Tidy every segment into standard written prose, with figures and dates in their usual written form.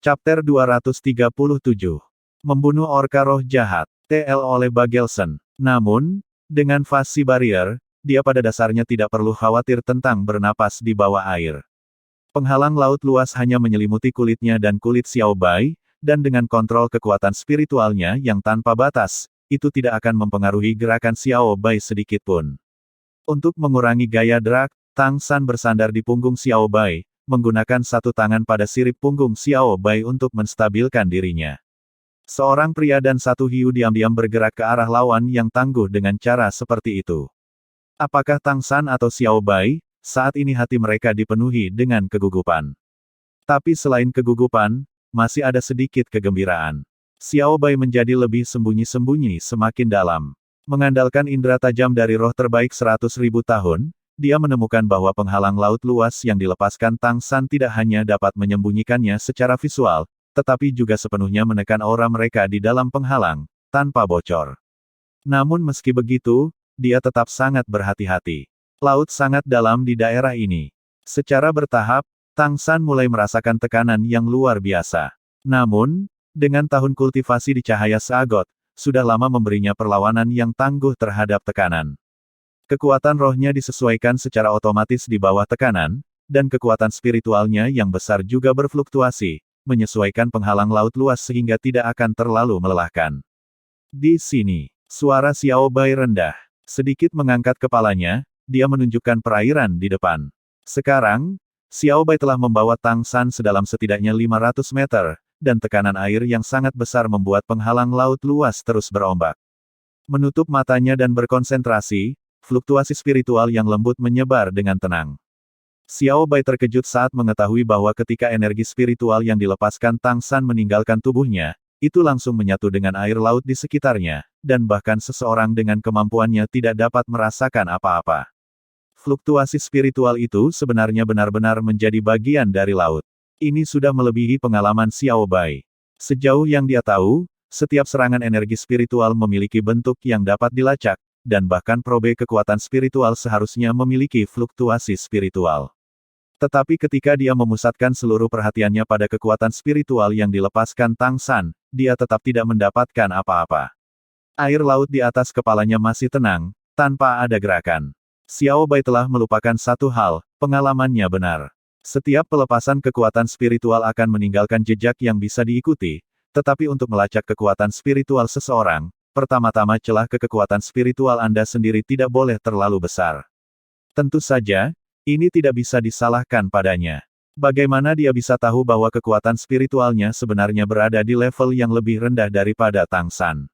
Chapter 237. Membunuh Orka Roh Jahat. TL oleh Bagelson. Namun, dengan Fasi Barrier, dia pada dasarnya tidak perlu khawatir tentang bernapas di bawah air. Penghalang laut luas hanya menyelimuti kulitnya dan kulit Xiao Bai, dan dengan kontrol kekuatan spiritualnya yang tanpa batas, itu tidak akan mempengaruhi gerakan Xiao Bai sedikitpun. Untuk mengurangi gaya drag, Tang San bersandar di punggung Xiao Bai, menggunakan satu tangan pada sirip punggung Xiao Bai untuk menstabilkan dirinya. Seorang pria dan satu hiu diam-diam bergerak ke arah lawan yang tangguh dengan cara seperti itu. Apakah Tang San atau Xiao Bai? Saat ini hati mereka dipenuhi dengan kegugupan. Tapi selain kegugupan, masih ada sedikit kegembiraan. Xiao Bai menjadi lebih sembunyi-sembunyi semakin dalam. Mengandalkan indera tajam dari roh terbaik 100.000 tahun, dia menemukan bahwa penghalang laut luas yang dilepaskan Tang San tidak hanya dapat menyembunyikannya secara visual, tetapi juga sepenuhnya menekan aura mereka di dalam penghalang, tanpa bocor. Namun meski begitu, dia tetap sangat berhati-hati. Laut sangat dalam di daerah ini. Secara bertahap, Tang San mulai merasakan tekanan yang luar biasa. Namun, dengan tahun kultivasi di cahaya Sagot, sudah lama memberinya perlawanan yang tangguh terhadap tekanan. Kekuatan rohnya disesuaikan secara otomatis di bawah tekanan, dan kekuatan spiritualnya yang besar juga berfluktuasi, menyesuaikan penghalang laut luas sehingga tidak akan terlalu melelahkan. Di sini, suara Xiao Bai rendah. Sedikit mengangkat kepalanya, dia menunjukkan perairan di depan. Sekarang, Xiao Bai telah membawa Tang San sedalam setidaknya 500 meter, dan tekanan air yang sangat besar membuat penghalang laut luas terus berombak. Menutup matanya dan berkonsentrasi, fluktuasi spiritual yang lembut menyebar dengan tenang. Xiao Bai terkejut saat mengetahui bahwa ketika energi spiritual yang dilepaskan Tang San meninggalkan tubuhnya, itu langsung menyatu dengan air laut di sekitarnya, dan bahkan seseorang dengan kemampuannya tidak dapat merasakan apa-apa. Fluktuasi spiritual itu sebenarnya benar-benar menjadi bagian dari laut. Ini sudah melebihi pengalaman Xiao Bai. Sejauh yang dia tahu, setiap serangan energi spiritual memiliki bentuk yang dapat dilacak, dan bahkan probe kekuatan spiritual seharusnya memiliki fluktuasi spiritual. Tetapi ketika dia memusatkan seluruh perhatiannya pada kekuatan spiritual yang dilepaskan Tang San, dia tetap tidak mendapatkan apa-apa. Air laut di atas kepalanya masih tenang, tanpa ada gerakan. Xiao Bai telah melupakan satu hal, pengalamannya benar. Setiap pelepasan kekuatan spiritual akan meninggalkan jejak yang bisa diikuti, tetapi untuk melacak kekuatan spiritual seseorang, pertama-tama celah ke kekuatan spiritual Anda sendiri tidak boleh terlalu besar. Tentu saja, ini tidak bisa disalahkan padanya. Bagaimana dia bisa tahu bahwa kekuatan spiritualnya sebenarnya berada di level yang lebih rendah daripada Tang San?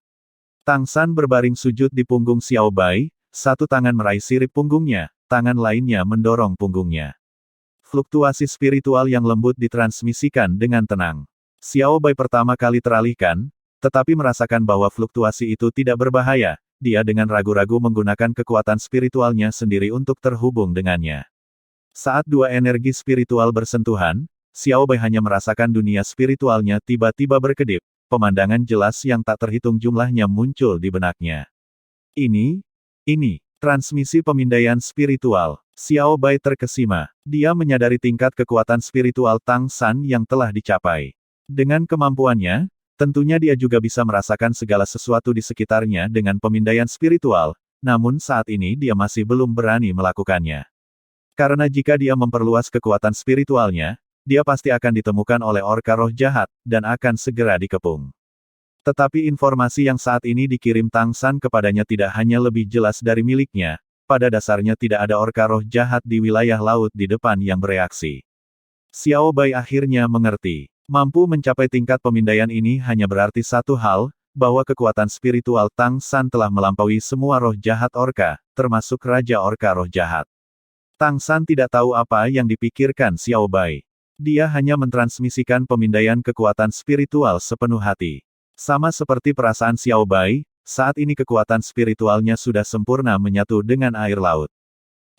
Tang San berbaring sujud di punggung Xiao Bai, satu tangan meraih sirip punggungnya, tangan lainnya mendorong punggungnya. Fluktuasi spiritual yang lembut ditransmisikan dengan tenang. Xiao Bai pertama kali teralihkan, tetapi merasakan bahwa fluktuasi itu tidak berbahaya, dia dengan ragu-ragu menggunakan kekuatan spiritualnya sendiri untuk terhubung dengannya. Saat dua energi spiritual bersentuhan, Xiao Bai hanya merasakan dunia spiritualnya tiba-tiba berkedip, pemandangan jelas yang tak terhitung jumlahnya muncul di benaknya. Ini, transmisi pemindaian spiritual. Xiao Bai terkesima, dia menyadari tingkat kekuatan spiritual Tang San yang telah dicapai. Dengan kemampuannya, tentunya dia juga bisa merasakan segala sesuatu di sekitarnya dengan pemindaian spiritual, namun saat ini dia masih belum berani melakukannya. Karena jika dia memperluas kekuatan spiritualnya, dia pasti akan ditemukan oleh orka roh jahat, dan akan segera dikepung. Tetapi informasi yang saat ini dikirim Tang San kepadanya tidak hanya lebih jelas dari miliknya, pada dasarnya tidak ada orka roh jahat di wilayah laut di depan yang bereaksi. Xiao Bai akhirnya mengerti. Mampu mencapai tingkat pemindaian ini hanya berarti satu hal, bahwa kekuatan spiritual Tang San telah melampaui semua roh jahat orka, termasuk Raja Orka Roh Jahat. Tang San tidak tahu apa yang dipikirkan Xiao Bai. Dia hanya mentransmisikan pemindaian kekuatan spiritual sepenuh hati. Sama seperti perasaan Xiao Bai, saat ini kekuatan spiritualnya sudah sempurna menyatu dengan air laut.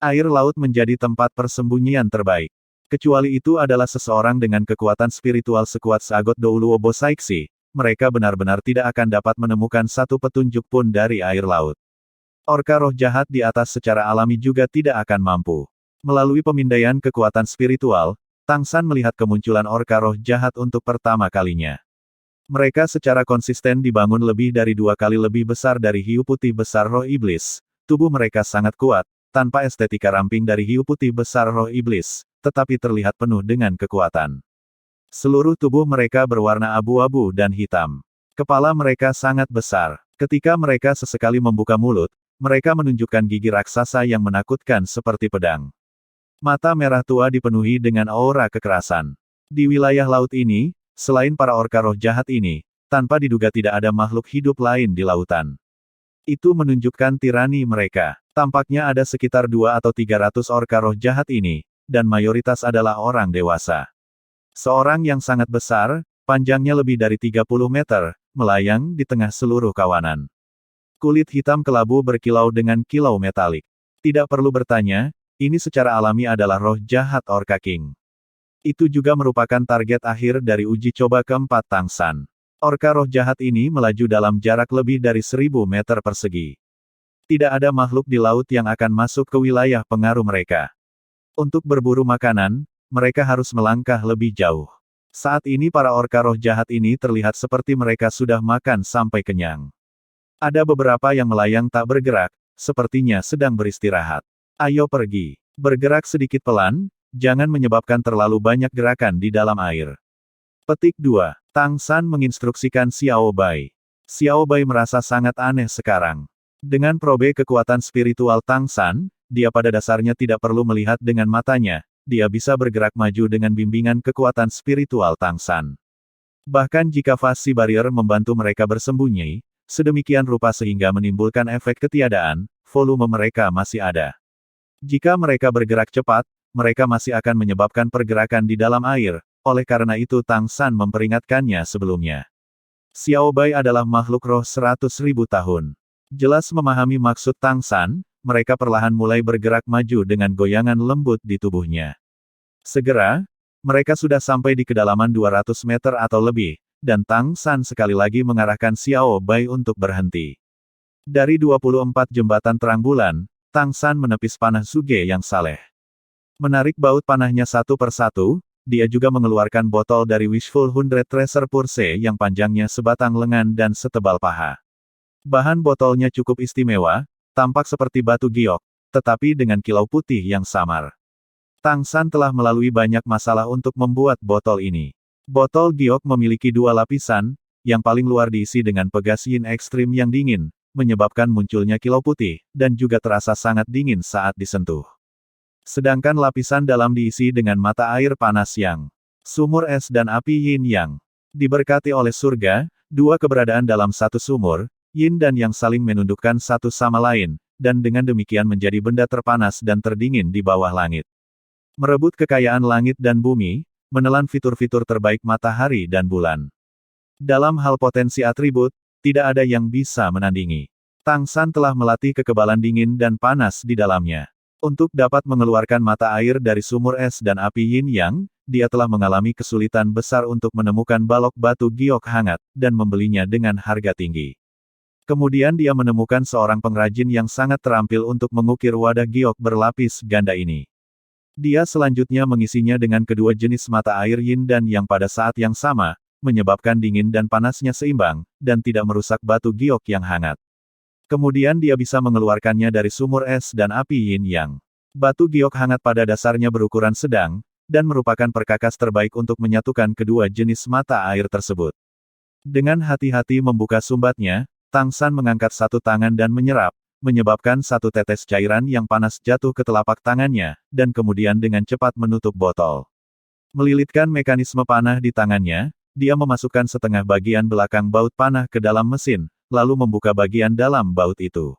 Air laut menjadi tempat persembunyian terbaik. Kecuali itu adalah seseorang dengan kekuatan spiritual sekuat Sagot Douluo Bosaiksi, mereka benar-benar tidak akan dapat menemukan satu petunjuk pun dari air laut. Orka roh jahat di atas secara alami juga tidak akan mampu. Melalui pemindaian kekuatan spiritual, Tang San melihat kemunculan orka roh jahat untuk pertama kalinya. Mereka secara konsisten dibangun lebih dari 2 kali lebih besar dari hiu putih besar roh iblis. Tubuh mereka sangat kuat, tanpa estetika ramping dari hiu putih besar roh iblis, tetapi terlihat penuh dengan kekuatan. Seluruh tubuh mereka berwarna abu-abu dan hitam. Kepala mereka sangat besar. Ketika mereka sesekali membuka mulut, mereka menunjukkan gigi raksasa yang menakutkan seperti pedang. Mata merah tua dipenuhi dengan aura kekerasan. Di wilayah laut ini, selain para orka roh jahat ini, tanpa diduga tidak ada makhluk hidup lain di lautan. Itu menunjukkan tirani mereka. Tampaknya ada sekitar 2 atau 300 orka roh jahat ini, dan mayoritas adalah orang dewasa. Seorang yang sangat besar, panjangnya lebih dari 30 meter, melayang di tengah seluruh kawanan. Kulit hitam kelabu berkilau dengan kilau metalik. Tidak perlu bertanya, ini secara alami adalah roh jahat Orca King. Itu juga merupakan target akhir dari uji coba keempat Tang San. Orka roh jahat ini melaju dalam jarak lebih dari 1000 meter persegi. Tidak ada makhluk di laut yang akan masuk ke wilayah pengaruh mereka. Untuk berburu makanan, mereka harus melangkah lebih jauh. Saat ini para orka roh jahat ini terlihat seperti mereka sudah makan sampai kenyang. Ada beberapa yang melayang tak bergerak, sepertinya sedang beristirahat. Ayo pergi. Bergerak sedikit pelan, jangan menyebabkan terlalu banyak gerakan di dalam air. Petik 2. Tang San menginstruksikan Xiao Bai. Xiao Bai merasa sangat aneh sekarang. Dengan probe kekuatan spiritual Tang San, dia pada dasarnya tidak perlu melihat dengan matanya, dia bisa bergerak maju dengan bimbingan kekuatan spiritual Tang San. Bahkan jika fasi barrier membantu mereka bersembunyi, sedemikian rupa sehingga menimbulkan efek ketiadaan, volume mereka masih ada. Jika mereka bergerak cepat, mereka masih akan menyebabkan pergerakan di dalam air, oleh karena itu Tang San memperingatkannya sebelumnya. Xiao Bai adalah makhluk roh 100.000 tahun. Jelas memahami maksud Tang San, mereka perlahan mulai bergerak maju dengan goyangan lembut di tubuhnya. Segera, mereka sudah sampai di kedalaman 200 meter atau lebih, dan Tang San sekali lagi mengarahkan Xiao Bai untuk berhenti. Dari 24 jembatan terang bulan, Tang San menepis panah Zuge yang saleh. Menarik baut panahnya satu persatu, dia juga mengeluarkan botol dari Wishful 100 Treasure Purse yang panjangnya sebatang lengan dan setebal paha. Bahan botolnya cukup istimewa, tampak seperti batu giok, tetapi dengan kilau putih yang samar. Tang San telah melalui banyak masalah untuk membuat botol ini. Botol giok memiliki 2 lapisan, yang paling luar diisi dengan pegas yin ekstrim yang dingin, menyebabkan munculnya kilau putih, dan juga terasa sangat dingin saat disentuh. Sedangkan lapisan dalam diisi dengan mata air panas yang sumur es dan api yin yang diberkati oleh surga, 2 keberadaan dalam satu sumur, yin dan yang saling menundukkan satu sama lain, dan dengan demikian menjadi benda terpanas dan terdingin di bawah langit. Merebut kekayaan langit dan bumi, menelan fitur-fitur terbaik matahari dan bulan. Dalam hal potensi atribut, tidak ada yang bisa menandingi. Tang San telah melatih kekebalan dingin dan panas di dalamnya. Untuk dapat mengeluarkan mata air dari sumur es dan api yin yang, dia telah mengalami kesulitan besar untuk menemukan balok batu giok hangat, dan membelinya dengan harga tinggi. Kemudian dia menemukan seorang pengrajin yang sangat terampil untuk mengukir wadah giok berlapis ganda ini. Dia selanjutnya mengisinya dengan kedua jenis mata air yin dan yang pada saat yang sama, menyebabkan dingin dan panasnya seimbang, dan tidak merusak batu giok yang hangat. Kemudian dia bisa mengeluarkannya dari sumur es dan api yin yang. Batu giok hangat pada dasarnya berukuran sedang, dan merupakan perkakas terbaik untuk menyatukan kedua jenis mata air tersebut. Dengan hati-hati membuka sumbatnya, Tang San mengangkat satu tangan dan menyerap, menyebabkan satu tetes cairan yang panas jatuh ke telapak tangannya, dan kemudian dengan cepat menutup botol. Melilitkan mekanisme panah di tangannya, dia memasukkan setengah bagian belakang baut panah ke dalam mesin, lalu membuka bagian dalam baut itu.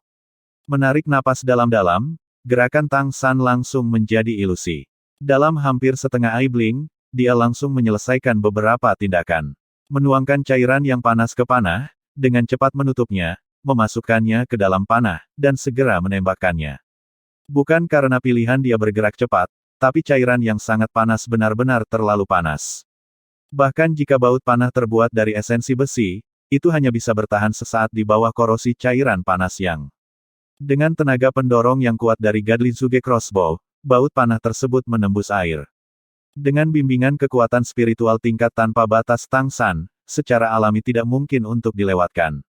Menarik napas dalam-dalam, gerakan Tang San langsung menjadi ilusi. Dalam hampir setengah eye blink, dia langsung menyelesaikan beberapa tindakan. Menuangkan cairan yang panas ke panah, dengan cepat menutupnya, memasukkannya ke dalam panah, dan segera menembakkannya. Bukan karena pilihan dia bergerak cepat, tapi cairan yang sangat panas benar-benar terlalu panas. Bahkan jika baut panah terbuat dari esensi besi, itu hanya bisa bertahan sesaat di bawah korosi cairan panas yang. Dengan tenaga pendorong yang kuat dari Godly Zuge Crossbow, baut panah tersebut menembus air. Dengan bimbingan kekuatan spiritual tingkat tanpa batas Tang San, secara alami tidak mungkin untuk dilewatkan.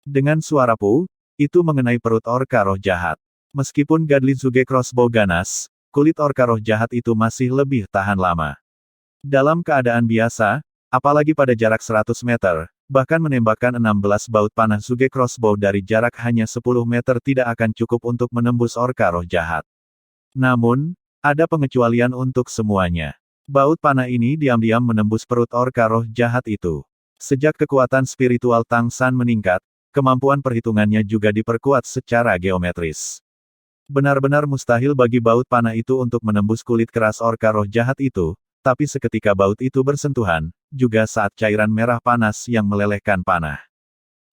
Dengan suara pu, itu mengenai perut orka roh jahat. Meskipun Godly Zuge Crossbow ganas, kulit orka roh jahat itu masih lebih tahan lama. Dalam keadaan biasa, apalagi pada jarak 100 meter, bahkan menembakkan 16 baut panah Zuge Crossbow dari jarak hanya 10 meter tidak akan cukup untuk menembus orka roh jahat. Namun, ada pengecualian untuk semuanya. Baut panah ini diam-diam menembus perut orka roh jahat itu. Sejak kekuatan spiritual Tang San meningkat, kemampuan perhitungannya juga diperkuat secara geometris. Benar-benar mustahil bagi baut panah itu untuk menembus kulit keras orka roh jahat itu, tapi seketika baut itu bersentuhan, juga saat cairan merah panas yang melelehkan panah.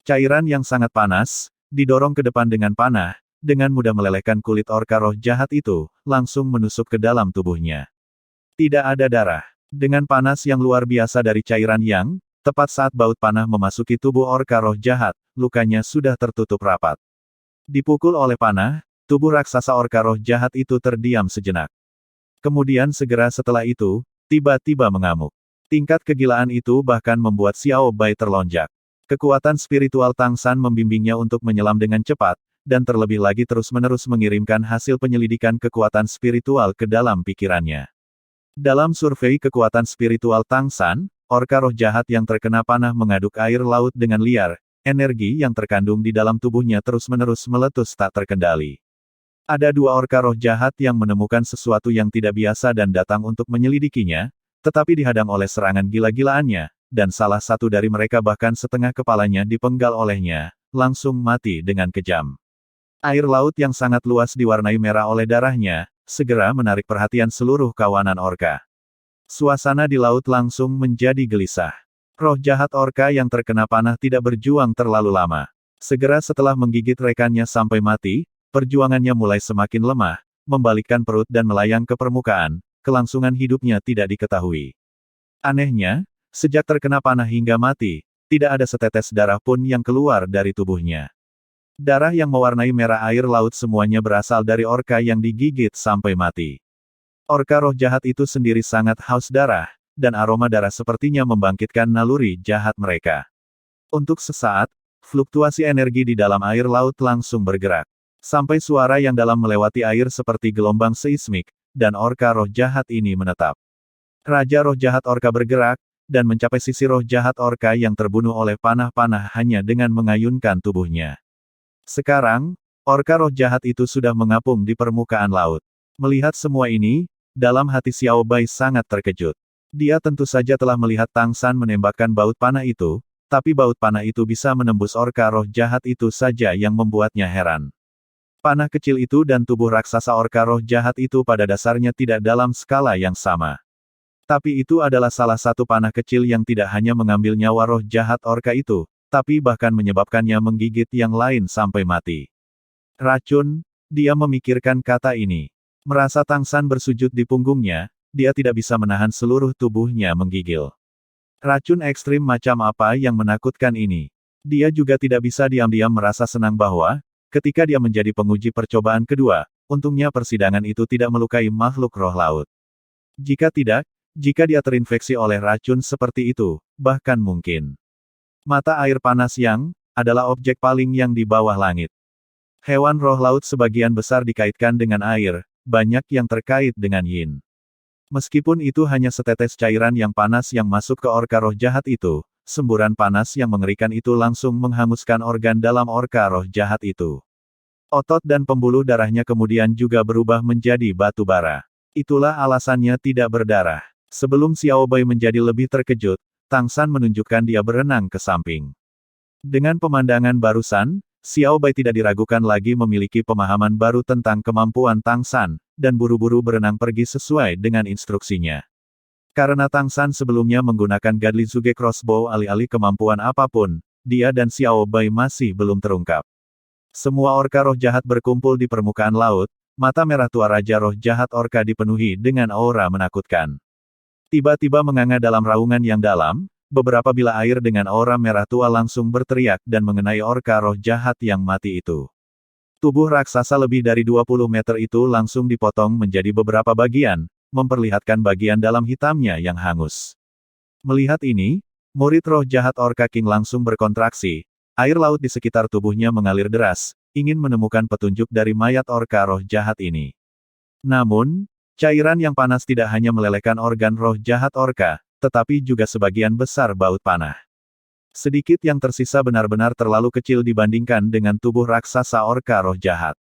Cairan yang sangat panas, didorong ke depan dengan panah, dengan mudah melelehkan kulit orka roh jahat itu, langsung menusuk ke dalam tubuhnya. Tidak ada darah. Dengan panas yang luar biasa dari cairan yang, tepat saat baut panah memasuki tubuh orka roh jahat, lukanya sudah tertutup rapat. Dipukul oleh panah, tubuh raksasa orka roh jahat itu terdiam sejenak. Kemudian segera setelah itu, tiba-tiba mengamuk. Tingkat kegilaan itu bahkan membuat Xiao Bai terlonjak. Kekuatan spiritual Tang San membimbingnya untuk menyelam dengan cepat, dan terlebih lagi terus-menerus mengirimkan hasil penyelidikan kekuatan spiritual ke dalam pikirannya. Dalam survei kekuatan spiritual Tang San, orka roh jahat yang terkena panah mengaduk air laut dengan liar, energi yang terkandung di dalam tubuhnya terus-menerus meletus tak terkendali. Ada dua orka roh jahat yang menemukan sesuatu yang tidak biasa dan datang untuk menyelidikinya, tetapi dihadang oleh serangan gila-gilaannya, dan salah satu dari mereka bahkan setengah kepalanya dipenggal olehnya, langsung mati dengan kejam. Air laut yang sangat luas diwarnai merah oleh darahnya, segera menarik perhatian seluruh kawanan orka. Suasana di laut langsung menjadi gelisah. Roh jahat orka yang terkena panah tidak berjuang terlalu lama. Segera setelah menggigit rekannya sampai mati, perjuangannya mulai semakin lemah, membalikkan perut dan melayang ke permukaan, kelangsungan hidupnya tidak diketahui. Anehnya, sejak terkena panah hingga mati, tidak ada setetes darah pun yang keluar dari tubuhnya. Darah yang mewarnai merah air laut semuanya berasal dari orka yang digigit sampai mati. Orka roh jahat itu sendiri sangat haus darah, dan aroma darah sepertinya membangkitkan naluri jahat mereka. Untuk sesaat, fluktuasi energi di dalam air laut langsung bergerak. Sampai suara yang dalam melewati air seperti gelombang seismik, dan orka roh jahat ini menetap. Raja roh jahat orka bergerak, dan mencapai sisi roh jahat orka yang terbunuh oleh panah-panah hanya dengan mengayunkan tubuhnya. Sekarang, orka roh jahat itu sudah mengapung di permukaan laut. Melihat semua ini, dalam hati Xiao Bai sangat terkejut. Dia tentu saja telah melihat Tang San menembakkan baut panah itu, tapi baut panah itu bisa menembus orka roh jahat itu saja yang membuatnya heran. Panah kecil itu dan tubuh raksasa orka roh jahat itu pada dasarnya tidak dalam skala yang sama. Tapi itu adalah salah satu panah kecil yang tidak hanya mengambil nyawa roh jahat orka itu, tapi bahkan menyebabkannya menggigit yang lain sampai mati. Racun, dia memikirkan kata ini. Merasa Tang San bersujud di punggungnya, dia tidak bisa menahan seluruh tubuhnya menggigil. Racun ekstrim macam apa yang menakutkan ini? Dia juga tidak bisa diam-diam merasa senang bahwa, ketika dia menjadi penguji percobaan kedua, untungnya persidangan itu tidak melukai makhluk roh laut. Jika tidak, jika dia terinfeksi oleh racun seperti itu, bahkan mungkin. Mata air panas yang, adalah objek paling yang di bawah langit. Hewan roh laut sebagian besar dikaitkan dengan air, banyak yang terkait dengan yin. Meskipun itu hanya setetes cairan yang panas yang masuk ke orka roh jahat itu, semburan panas yang mengerikan itu langsung menghanguskan organ dalam orka roh jahat itu. Otot dan pembuluh darahnya kemudian juga berubah menjadi batu bara. Itulah alasannya tidak berdarah. Sebelum Xiao Bai menjadi lebih terkejut, Tang San menunjukkan dia berenang ke samping. Dengan pemandangan barusan, Xiao Bai tidak diragukan lagi memiliki pemahaman baru tentang kemampuan Tang San, dan buru-buru berenang pergi sesuai dengan instruksinya. Karena Tang San sebelumnya menggunakan Godly Zuge Crossbow alih-alih kemampuan apapun, dia dan Xiao Bai masih belum terungkap. Semua orka roh jahat berkumpul di permukaan laut, mata merah tua Raja Roh Jahat Orka dipenuhi dengan aura menakutkan. Tiba-tiba menganga dalam raungan yang dalam, beberapa bila air dengan aura merah tua langsung berteriak dan mengenai orka roh jahat yang mati itu. Tubuh raksasa lebih dari 20 meter itu langsung dipotong menjadi beberapa bagian, memperlihatkan bagian dalam hitamnya yang hangus. Melihat ini, murid roh jahat Orca King langsung berkontraksi, air laut di sekitar tubuhnya mengalir deras, ingin menemukan petunjuk dari mayat orka roh jahat ini. Namun, cairan yang panas tidak hanya melelehkan organ roh jahat orka, tetapi juga sebagian besar baut panah. Sedikit yang tersisa benar-benar terlalu kecil dibandingkan dengan tubuh raksasa orka roh jahat.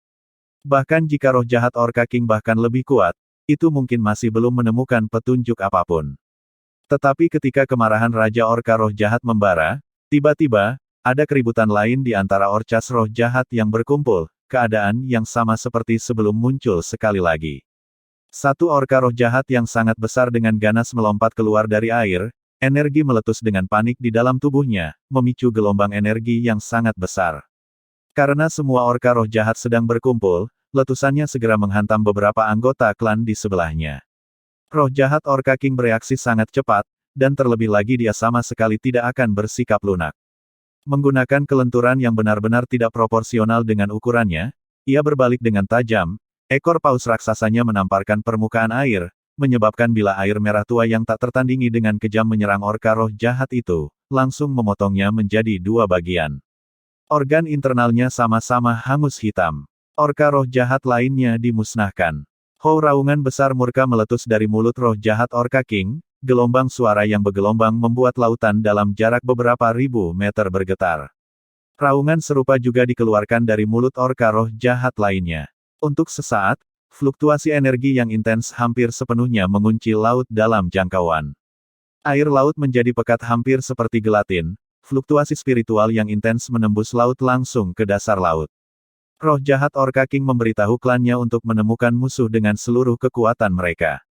Bahkan jika roh jahat Orca King bahkan lebih kuat, itu mungkin masih belum menemukan petunjuk apapun. Tetapi ketika kemarahan Raja Orka roh jahat membara, tiba-tiba, ada keributan lain di antara orcas roh jahat yang berkumpul, keadaan yang sama seperti sebelum muncul sekali lagi. Satu orka roh jahat yang sangat besar dengan ganas melompat keluar dari air, energi meletus dengan panik di dalam tubuhnya, memicu gelombang energi yang sangat besar. Karena semua orka roh jahat sedang berkumpul, letusannya segera menghantam beberapa anggota klan di sebelahnya. Roh jahat Orca King bereaksi sangat cepat, dan terlebih lagi dia sama sekali tidak akan bersikap lunak. Menggunakan kelenturan yang benar-benar tidak proporsional dengan ukurannya, ia berbalik dengan tajam, ekor paus raksasanya menamparkan permukaan air, menyebabkan bila air merah tua yang tak tertandingi dengan kejam menyerang orka roh jahat itu, langsung memotongnya menjadi dua bagian. Organ internalnya sama-sama hangus hitam. Orka roh jahat lainnya dimusnahkan. Raungan besar murka meletus dari mulut roh jahat Orca King, gelombang suara yang bergelombang membuat lautan dalam jarak beberapa ribu meter bergetar. Raungan serupa juga dikeluarkan dari mulut orka roh jahat lainnya. Untuk sesaat, fluktuasi energi yang intens hampir sepenuhnya mengunci laut dalam jangkauan. Air laut menjadi pekat hampir seperti gelatin, fluktuasi spiritual yang intens menembus laut langsung ke dasar laut. Roh jahat Orca King memberitahu klannya untuk menemukan musuh dengan seluruh kekuatan mereka.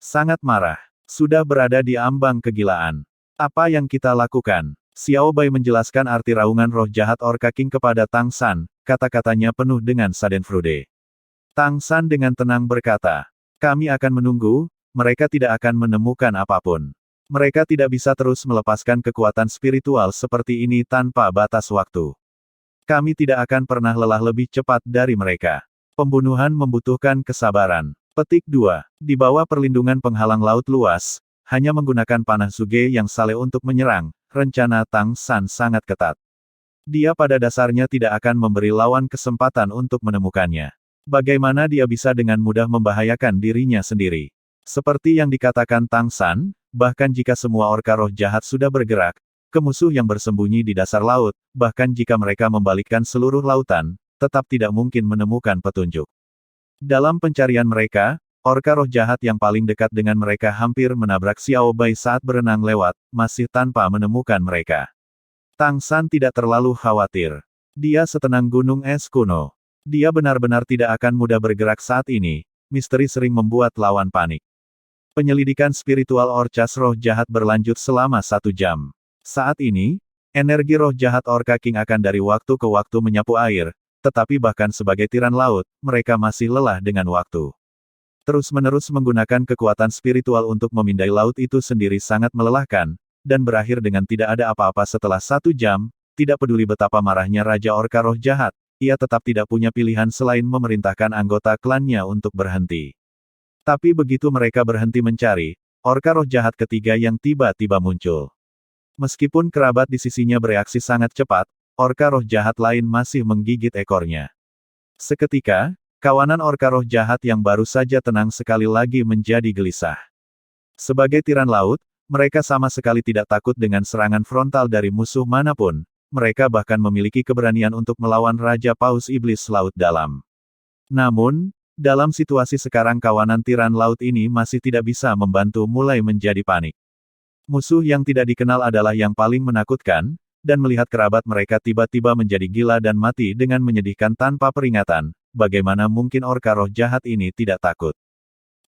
Sangat marah. Sudah berada di ambang kegilaan. Apa yang kita lakukan? Xiao Bai menjelaskan arti raungan roh jahat Orca King kepada Tang San, kata-katanya penuh dengan schadenfreude. Tang San dengan tenang berkata, kami akan menunggu, mereka tidak akan menemukan apapun. Mereka tidak bisa terus melepaskan kekuatan spiritual seperti ini tanpa batas waktu. Kami tidak akan pernah lelah lebih cepat dari mereka. Pembunuhan membutuhkan kesabaran. Petik 2. Di bawah perlindungan penghalang laut luas, hanya menggunakan panah Suge yang saleh untuk menyerang, rencana Tang San sangat ketat. Dia pada dasarnya tidak akan memberi lawan kesempatan untuk menemukannya. Bagaimana dia bisa dengan mudah membahayakan dirinya sendiri? Seperti yang dikatakan Tang San, bahkan jika semua orka roh jahat sudah bergerak, ke musuh yang bersembunyi di dasar laut, bahkan jika mereka membalikkan seluruh lautan, tetap tidak mungkin menemukan petunjuk. Dalam pencarian mereka, orka roh jahat yang paling dekat dengan mereka hampir menabrak Xiao Bai saat berenang lewat, masih tanpa menemukan mereka. Tang San tidak terlalu khawatir. Dia setenang gunung es kuno. Dia benar-benar tidak akan mudah bergerak saat ini, misteri sering membuat lawan panik. Penyelidikan spiritual orcas roh jahat berlanjut selama 1 jam. Saat ini, energi roh jahat Orca King akan dari waktu ke waktu menyapu air, tetapi bahkan sebagai tiran laut, mereka masih lelah dengan waktu. Terus-menerus menggunakan kekuatan spiritual untuk memindai laut itu sendiri sangat melelahkan, dan berakhir dengan tidak ada apa-apa setelah 1 jam, tidak peduli betapa marahnya Raja Orca roh jahat, ia tetap tidak punya pilihan selain memerintahkan anggota klannya untuk berhenti. Tapi begitu mereka berhenti mencari, orka roh jahat ketiga yang tiba-tiba muncul. Meskipun kerabat di sisinya bereaksi sangat cepat, orka roh jahat lain masih menggigit ekornya. Seketika, kawanan orka roh jahat yang baru saja tenang sekali lagi menjadi gelisah. Sebagai tiran laut, mereka sama sekali tidak takut dengan serangan frontal dari musuh manapun, mereka bahkan memiliki keberanian untuk melawan Raja Paus Iblis Laut Dalam. Namun, dalam situasi sekarang kawanan tiran laut ini masih tidak bisa membantu mulai menjadi panik. Musuh yang tidak dikenal adalah yang paling menakutkan, dan melihat kerabat mereka tiba-tiba menjadi gila dan mati dengan menyedihkan tanpa peringatan, bagaimana mungkin orka roh jahat ini tidak takut.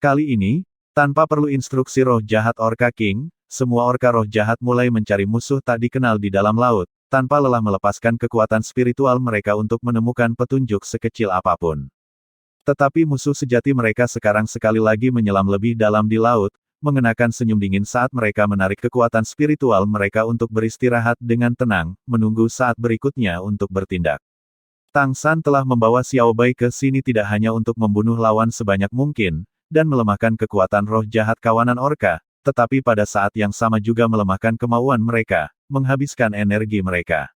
Kali ini, tanpa perlu instruksi roh jahat Orca King, semua orka roh jahat mulai mencari musuh tak dikenal di dalam laut, tanpa lelah melepaskan kekuatan spiritual mereka untuk menemukan petunjuk sekecil apapun. Tetapi musuh sejati mereka sekarang sekali lagi menyelam lebih dalam di laut, mengenakan senyum dingin saat mereka menarik kekuatan spiritual mereka untuk beristirahat dengan tenang, menunggu saat berikutnya untuk bertindak. Tang San telah membawa Xiao Bai ke sini tidak hanya untuk membunuh lawan sebanyak mungkin, dan melemahkan kekuatan roh jahat kawanan orka, tetapi pada saat yang sama juga melemahkan kemauan mereka, menghabiskan energi mereka.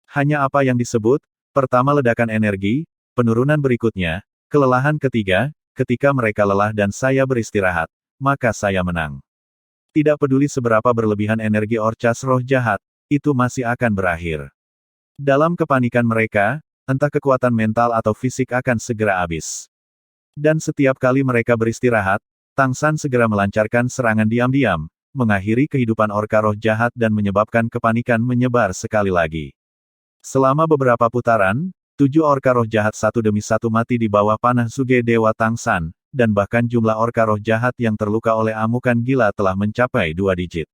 Hanya apa yang disebut, pertama ledakan energi, penurunan berikutnya, kelelahan ketiga, ketika mereka lelah dan saya beristirahat, maka saya menang. Tidak peduli seberapa berlebihan energi orcas roh jahat, itu masih akan berakhir. Dalam kepanikan mereka, entah kekuatan mental atau fisik akan segera habis. Dan setiap kali mereka beristirahat, Tang San segera melancarkan serangan diam-diam, mengakhiri kehidupan orka roh jahat dan menyebabkan kepanikan menyebar sekali lagi. Selama beberapa putaran, 7 orka roh jahat satu demi satu mati di bawah panah Suge Dewa Tang San, dan bahkan jumlah orka roh jahat yang terluka oleh amukan gila telah mencapai 2 digit.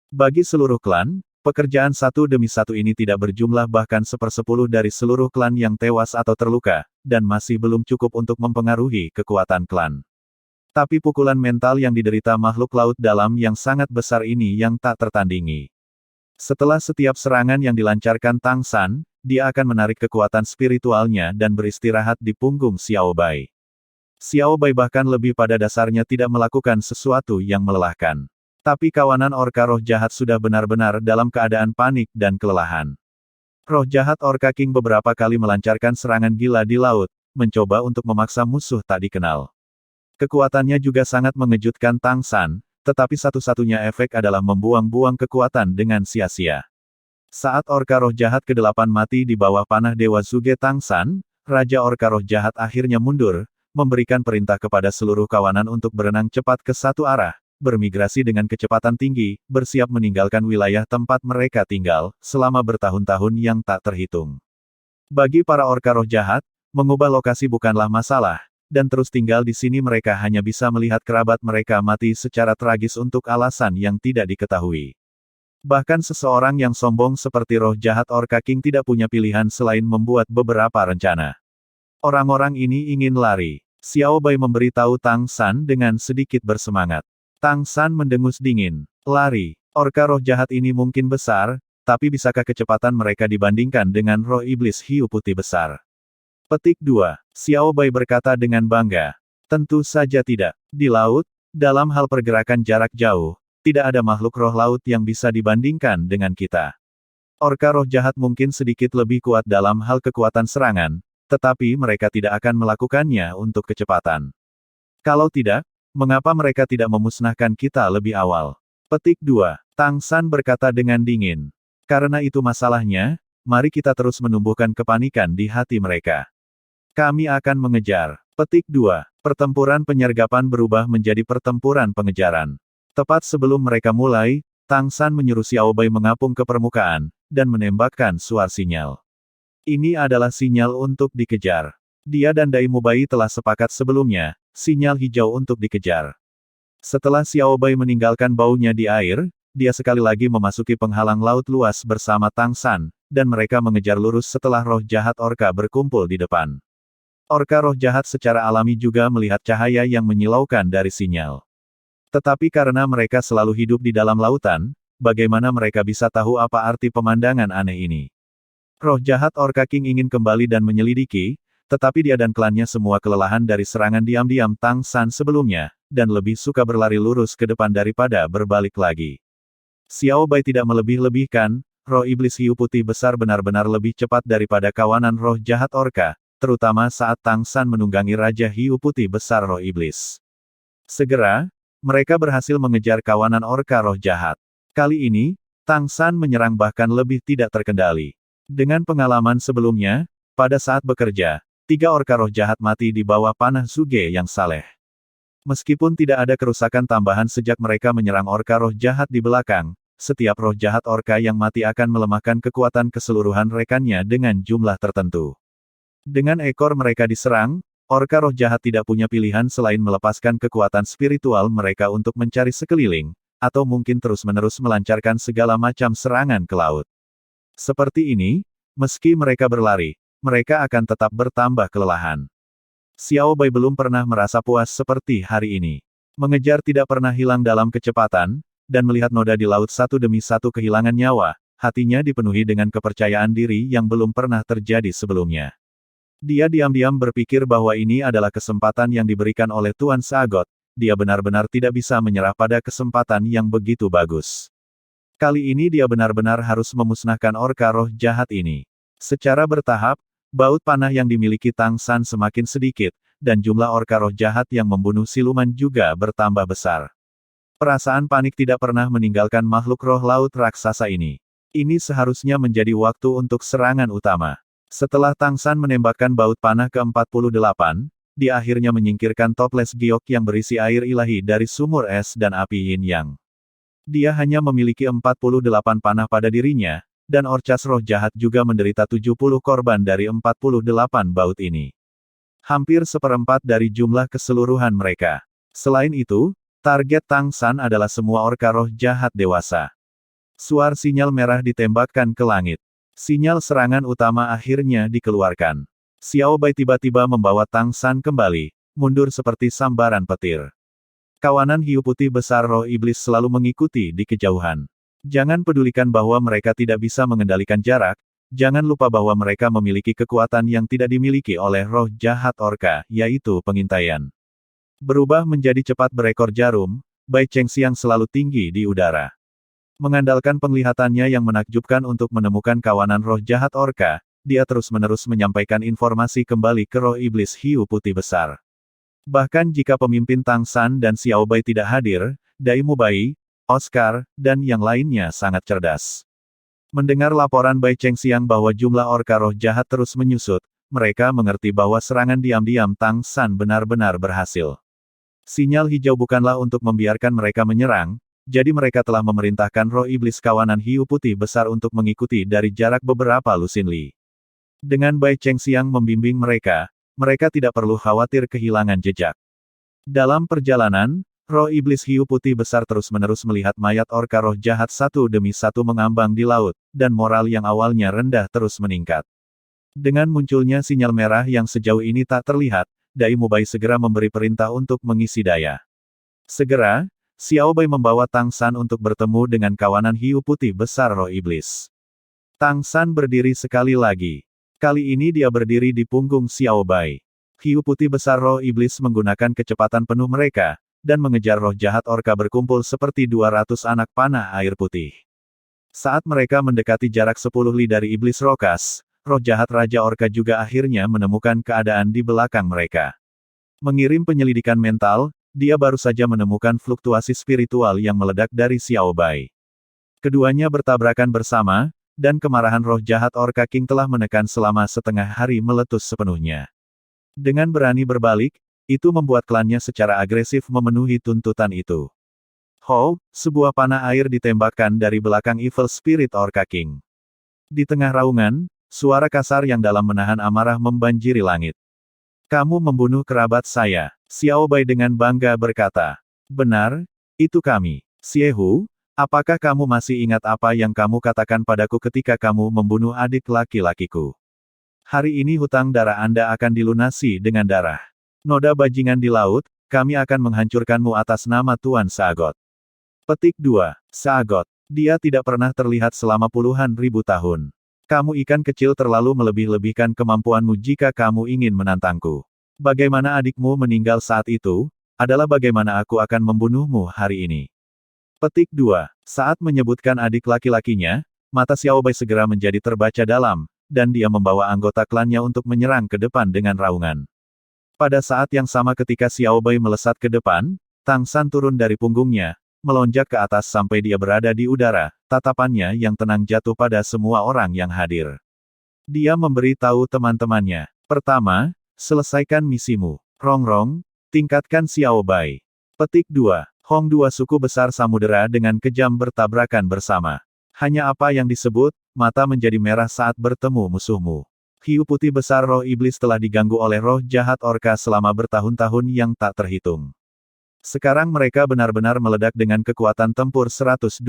Bagi seluruh klan, pekerjaan satu demi satu ini tidak berjumlah bahkan 1/10 dari seluruh klan yang tewas atau terluka, dan masih belum cukup untuk mempengaruhi kekuatan klan. Tapi pukulan mental yang diderita makhluk laut dalam yang sangat besar ini yang tak tertandingi. Setelah setiap serangan yang dilancarkan Tang San, dia akan menarik kekuatan spiritualnya dan beristirahat di punggung Xiao Bai. Xiao Bai bahkan lebih pada dasarnya tidak melakukan sesuatu yang melelahkan. Tapi kawanan orka roh jahat sudah benar-benar dalam keadaan panik dan kelelahan. Roh jahat orka King beberapa kali melancarkan serangan gila di laut, mencoba untuk memaksa musuh tak dikenal. Kekuatannya juga sangat mengejutkan Tang San, tetapi satu-satunya efek adalah membuang-buang kekuatan dengan sia-sia. Saat orka roh jahat ke-8 mati di bawah panah Dewa Suge Tang San, Raja Orka Roh Jahat akhirnya mundur, memberikan perintah kepada seluruh kawanan untuk berenang cepat ke satu arah, bermigrasi dengan kecepatan tinggi, bersiap meninggalkan wilayah tempat mereka tinggal, selama bertahun-tahun yang tak terhitung. Bagi para orka roh jahat, mengubah lokasi bukanlah masalah, dan terus tinggal di sini mereka hanya bisa melihat kerabat mereka mati secara tragis untuk alasan yang tidak diketahui. Bahkan seseorang yang sombong seperti roh jahat Orca King tidak punya pilihan selain membuat beberapa rencana. Orang-orang ini ingin lari. Xiao Bai memberitahu Tang San dengan sedikit bersemangat. Tang San mendengus dingin. Lari. Orka roh jahat ini mungkin besar, tapi bisakah kecepatan mereka dibandingkan dengan roh iblis hiu putih besar? Petik 2. Xiao Bai berkata dengan bangga. Tentu saja tidak. Di laut, dalam hal pergerakan jarak jauh, tidak ada makhluk roh laut yang bisa dibandingkan dengan kita. Orka roh jahat mungkin sedikit lebih kuat dalam hal kekuatan serangan, tetapi mereka tidak akan melakukannya untuk kecepatan. Kalau tidak, mengapa mereka tidak memusnahkan kita lebih awal? Petik 2. Tang San berkata dengan dingin. Karena itu masalahnya, mari kita terus menumbuhkan kepanikan di hati mereka. Kami akan mengejar. Petik 2. Pertempuran penyergapan berubah menjadi pertempuran pengejaran. Tepat sebelum mereka mulai, Tang San menyuruh Xiao Bai mengapung ke permukaan, dan menembakkan suar sinyal. Ini adalah sinyal untuk dikejar. Dia dan Dai Mubai telah sepakat sebelumnya, sinyal hijau untuk dikejar. Setelah Xiao Bai meninggalkan baunya di air, dia sekali lagi memasuki penghalang laut luas bersama Tang San, dan mereka mengejar lurus setelah roh jahat orka berkumpul di depan. Orka roh jahat secara alami juga melihat cahaya yang menyilaukan dari sinyal. Tetapi karena mereka selalu hidup di dalam lautan, bagaimana mereka bisa tahu apa arti pemandangan aneh ini? Roh jahat Orca King ingin kembali dan menyelidiki, tetapi dia dan klannya semua kelelahan dari serangan diam-diam Tang San sebelumnya, dan lebih suka berlari lurus ke depan daripada berbalik lagi. Xiao Bai tidak melebih-lebihkan, roh iblis hiu putih besar benar-benar lebih cepat daripada kawanan roh jahat Orca, terutama saat Tang San menunggangi Raja Hiu Putih Besar Roh Iblis. Segera, mereka berhasil mengejar kawanan orka roh jahat. Kali ini, Tang San menyerang bahkan lebih tidak terkendali. Dengan pengalaman sebelumnya, pada saat bekerja, 3 orka roh jahat mati di bawah panah Suge yang saleh. Meskipun tidak ada kerusakan tambahan sejak mereka menyerang orka roh jahat di belakang, setiap roh jahat orka yang mati akan melemahkan kekuatan keseluruhan rekannya dengan jumlah tertentu. Dengan ekor mereka diserang, orka roh jahat tidak punya pilihan selain melepaskan kekuatan spiritual mereka untuk mencari sekeliling, atau mungkin terus-menerus melancarkan segala macam serangan ke laut. Seperti ini, meski mereka berlari, mereka akan tetap bertambah kelelahan. Xiao Bai belum pernah merasa puas seperti hari ini. Mengejar tidak pernah hilang dalam kecepatan, dan melihat noda di laut satu demi satu kehilangan nyawa, hatinya dipenuhi dengan kepercayaan diri yang belum pernah terjadi sebelumnya. Dia diam-diam berpikir bahwa ini adalah kesempatan yang diberikan oleh Tuan Sagot. Dia benar-benar tidak bisa menyerah pada kesempatan yang begitu bagus. Kali ini dia benar-benar harus memusnahkan orka roh jahat ini. Secara bertahap, baut panah yang dimiliki Tang San semakin sedikit, dan jumlah orka roh jahat yang membunuh siluman juga bertambah besar. Perasaan panik tidak pernah meninggalkan makhluk roh laut raksasa ini. Ini seharusnya menjadi waktu untuk serangan utama. Setelah Tang San menembakkan baut panah ke-48, dia akhirnya menyingkirkan toples giok yang berisi air ilahi dari sumur es dan api yin yang. Dia hanya memiliki 48 panah pada dirinya, dan orcas roh jahat juga menderita 70 korban dari 48 baut ini. Hampir seperempat dari jumlah keseluruhan mereka. Selain itu, target Tang San adalah semua orka roh jahat dewasa. Suar sinyal merah ditembakkan ke langit. Sinyal serangan utama akhirnya dikeluarkan. Xiao Bai tiba-tiba membawa Tang San kembali, mundur seperti sambaran petir. Kawanan hiu putih besar roh iblis selalu mengikuti di kejauhan. Jangan pedulikan bahwa mereka tidak bisa mengendalikan jarak, jangan lupa bahwa mereka memiliki kekuatan yang tidak dimiliki oleh roh jahat orka, yaitu pengintaian. Berubah menjadi cepat berekor jarum, Bai Chengxiang selalu tinggi di udara. Mengandalkan penglihatannya yang menakjubkan untuk menemukan kawanan roh jahat orka, dia terus-menerus menyampaikan informasi kembali ke roh iblis hiu putih besar. Bahkan jika pemimpin Tang San dan Xiao Bai tidak hadir, Dai Mubai, Oscar, dan yang lainnya sangat cerdas. Mendengar laporan Bai Chengxiang bahwa jumlah orka roh jahat terus menyusut, mereka mengerti bahwa serangan diam-diam Tang San benar-benar berhasil. Sinyal hijau bukanlah untuk membiarkan mereka menyerang, jadi mereka telah memerintahkan roh iblis kawanan hiu putih besar untuk mengikuti dari jarak beberapa lusin li. Dengan Bai Chengxiang membimbing mereka, mereka tidak perlu khawatir kehilangan jejak. Dalam perjalanan, roh iblis hiu putih besar terus-menerus melihat mayat orka roh jahat satu demi satu mengambang di laut, dan moral yang awalnya rendah terus meningkat. Dengan munculnya sinyal merah yang sejauh ini tak terlihat, Dai Mubai segera memberi perintah untuk mengisi daya. Segera, Xiao Bai membawa Tang San untuk bertemu dengan kawanan hiu putih besar roh iblis. Tang San berdiri sekali lagi. Kali ini dia berdiri di punggung Xiao Bai. Hiu putih besar roh iblis menggunakan kecepatan penuh mereka, dan mengejar roh jahat orka berkumpul seperti 200 anak panah air putih. Saat mereka mendekati jarak 10 li dari iblis rokas, roh jahat Raja Orka juga akhirnya menemukan keadaan di belakang mereka. Mengirim penyelidikan mental, dia baru saja menemukan fluktuasi spiritual yang meledak dari Xiao Bai. Keduanya bertabrakan bersama, dan kemarahan roh jahat Orka King telah menekan selama setengah hari meletus sepenuhnya. Dengan berani berbalik, itu membuat klannya secara agresif memenuhi tuntutan itu. Ho, sebuah panah air ditembakkan dari belakang Evil Spirit Orka King. Di tengah raungan, suara kasar yang dalam menahan amarah membanjiri langit. Kamu membunuh kerabat saya. Xiao Bai dengan bangga berkata. Benar, itu kami. Xiehu, apakah kamu masih ingat apa yang kamu katakan padaku ketika kamu membunuh adik laki-lakiku? Hari ini hutang darah Anda akan dilunasi dengan darah. Noda bajingan di laut, kami akan menghancurkanmu atas nama Tuan Sagot. Petik 2. Sagot. Dia tidak pernah terlihat selama puluhan ribu tahun. Kamu ikan kecil terlalu melebih-lebihkan kemampuanmu jika kamu ingin menantangku. Bagaimana adikmu meninggal saat itu, adalah bagaimana aku akan membunuhmu hari ini. Petik 2. Saat menyebutkan adik laki-lakinya, mata Xiao Bai segera menjadi terbaca dalam, dan dia membawa anggota klannya untuk menyerang ke depan dengan raungan. Pada saat yang sama ketika Xiao Bai melesat ke depan, Tang San turun dari punggungnya, melonjak ke atas sampai dia berada di udara, tatapannya yang tenang jatuh pada semua orang yang hadir. Dia memberi tahu teman-temannya. Pertama, selesaikan misimu. Rongrong, tingkatkan Xiao Bai. Petik 2. Hong dua suku besar samudera dengan kejam bertabrakan bersama. Hanya apa yang disebut, mata menjadi merah saat bertemu musuhmu. Hiu putih besar roh iblis telah diganggu oleh roh jahat orka selama bertahun-tahun yang tak terhitung. Sekarang mereka benar-benar meledak dengan kekuatan tempur 120%.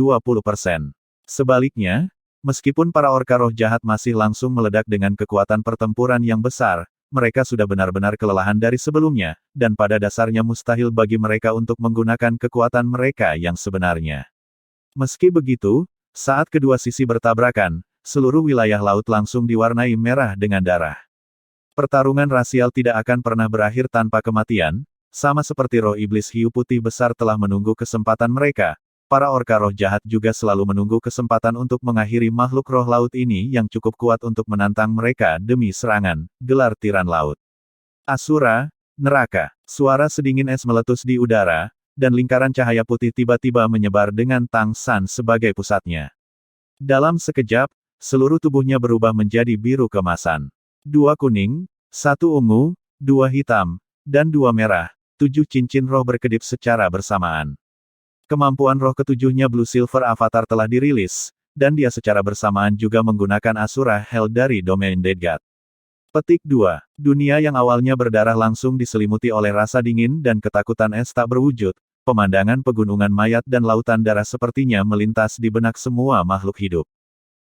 Sebaliknya, meskipun para orka roh jahat masih langsung meledak dengan kekuatan pertempuran yang besar, mereka sudah benar-benar kelelahan dari sebelumnya, dan pada dasarnya mustahil bagi mereka untuk menggunakan kekuatan mereka yang sebenarnya. Meski begitu, saat kedua sisi bertabrakan, seluruh wilayah laut langsung diwarnai merah dengan darah. Pertarungan rasial tidak akan pernah berakhir tanpa kematian, sama seperti roh iblis hiu putih besar telah menunggu kesempatan mereka. Para orka roh jahat juga selalu menunggu kesempatan untuk mengakhiri makhluk roh laut ini yang cukup kuat untuk menantang mereka demi serangan, gelar tiran laut. Asura, neraka. Suara sedingin es meletus di udara, dan lingkaran cahaya putih tiba-tiba menyebar dengan Tang San sebagai pusatnya. Dalam sekejap, seluruh tubuhnya berubah menjadi biru kemasan. 2 kuning, 1 ungu, 2 hitam, dan 2 merah, 7 cincin roh berkedip secara bersamaan. Kemampuan roh ketujuhnya Blue Silver Avatar telah dirilis, dan dia secara bersamaan juga menggunakan Asura Hell dari domain Dead God. Petik 2. Dunia yang awalnya berdarah langsung diselimuti oleh rasa dingin dan ketakutan es tak berwujud, pemandangan pegunungan mayat dan lautan darah sepertinya melintas di benak semua makhluk hidup.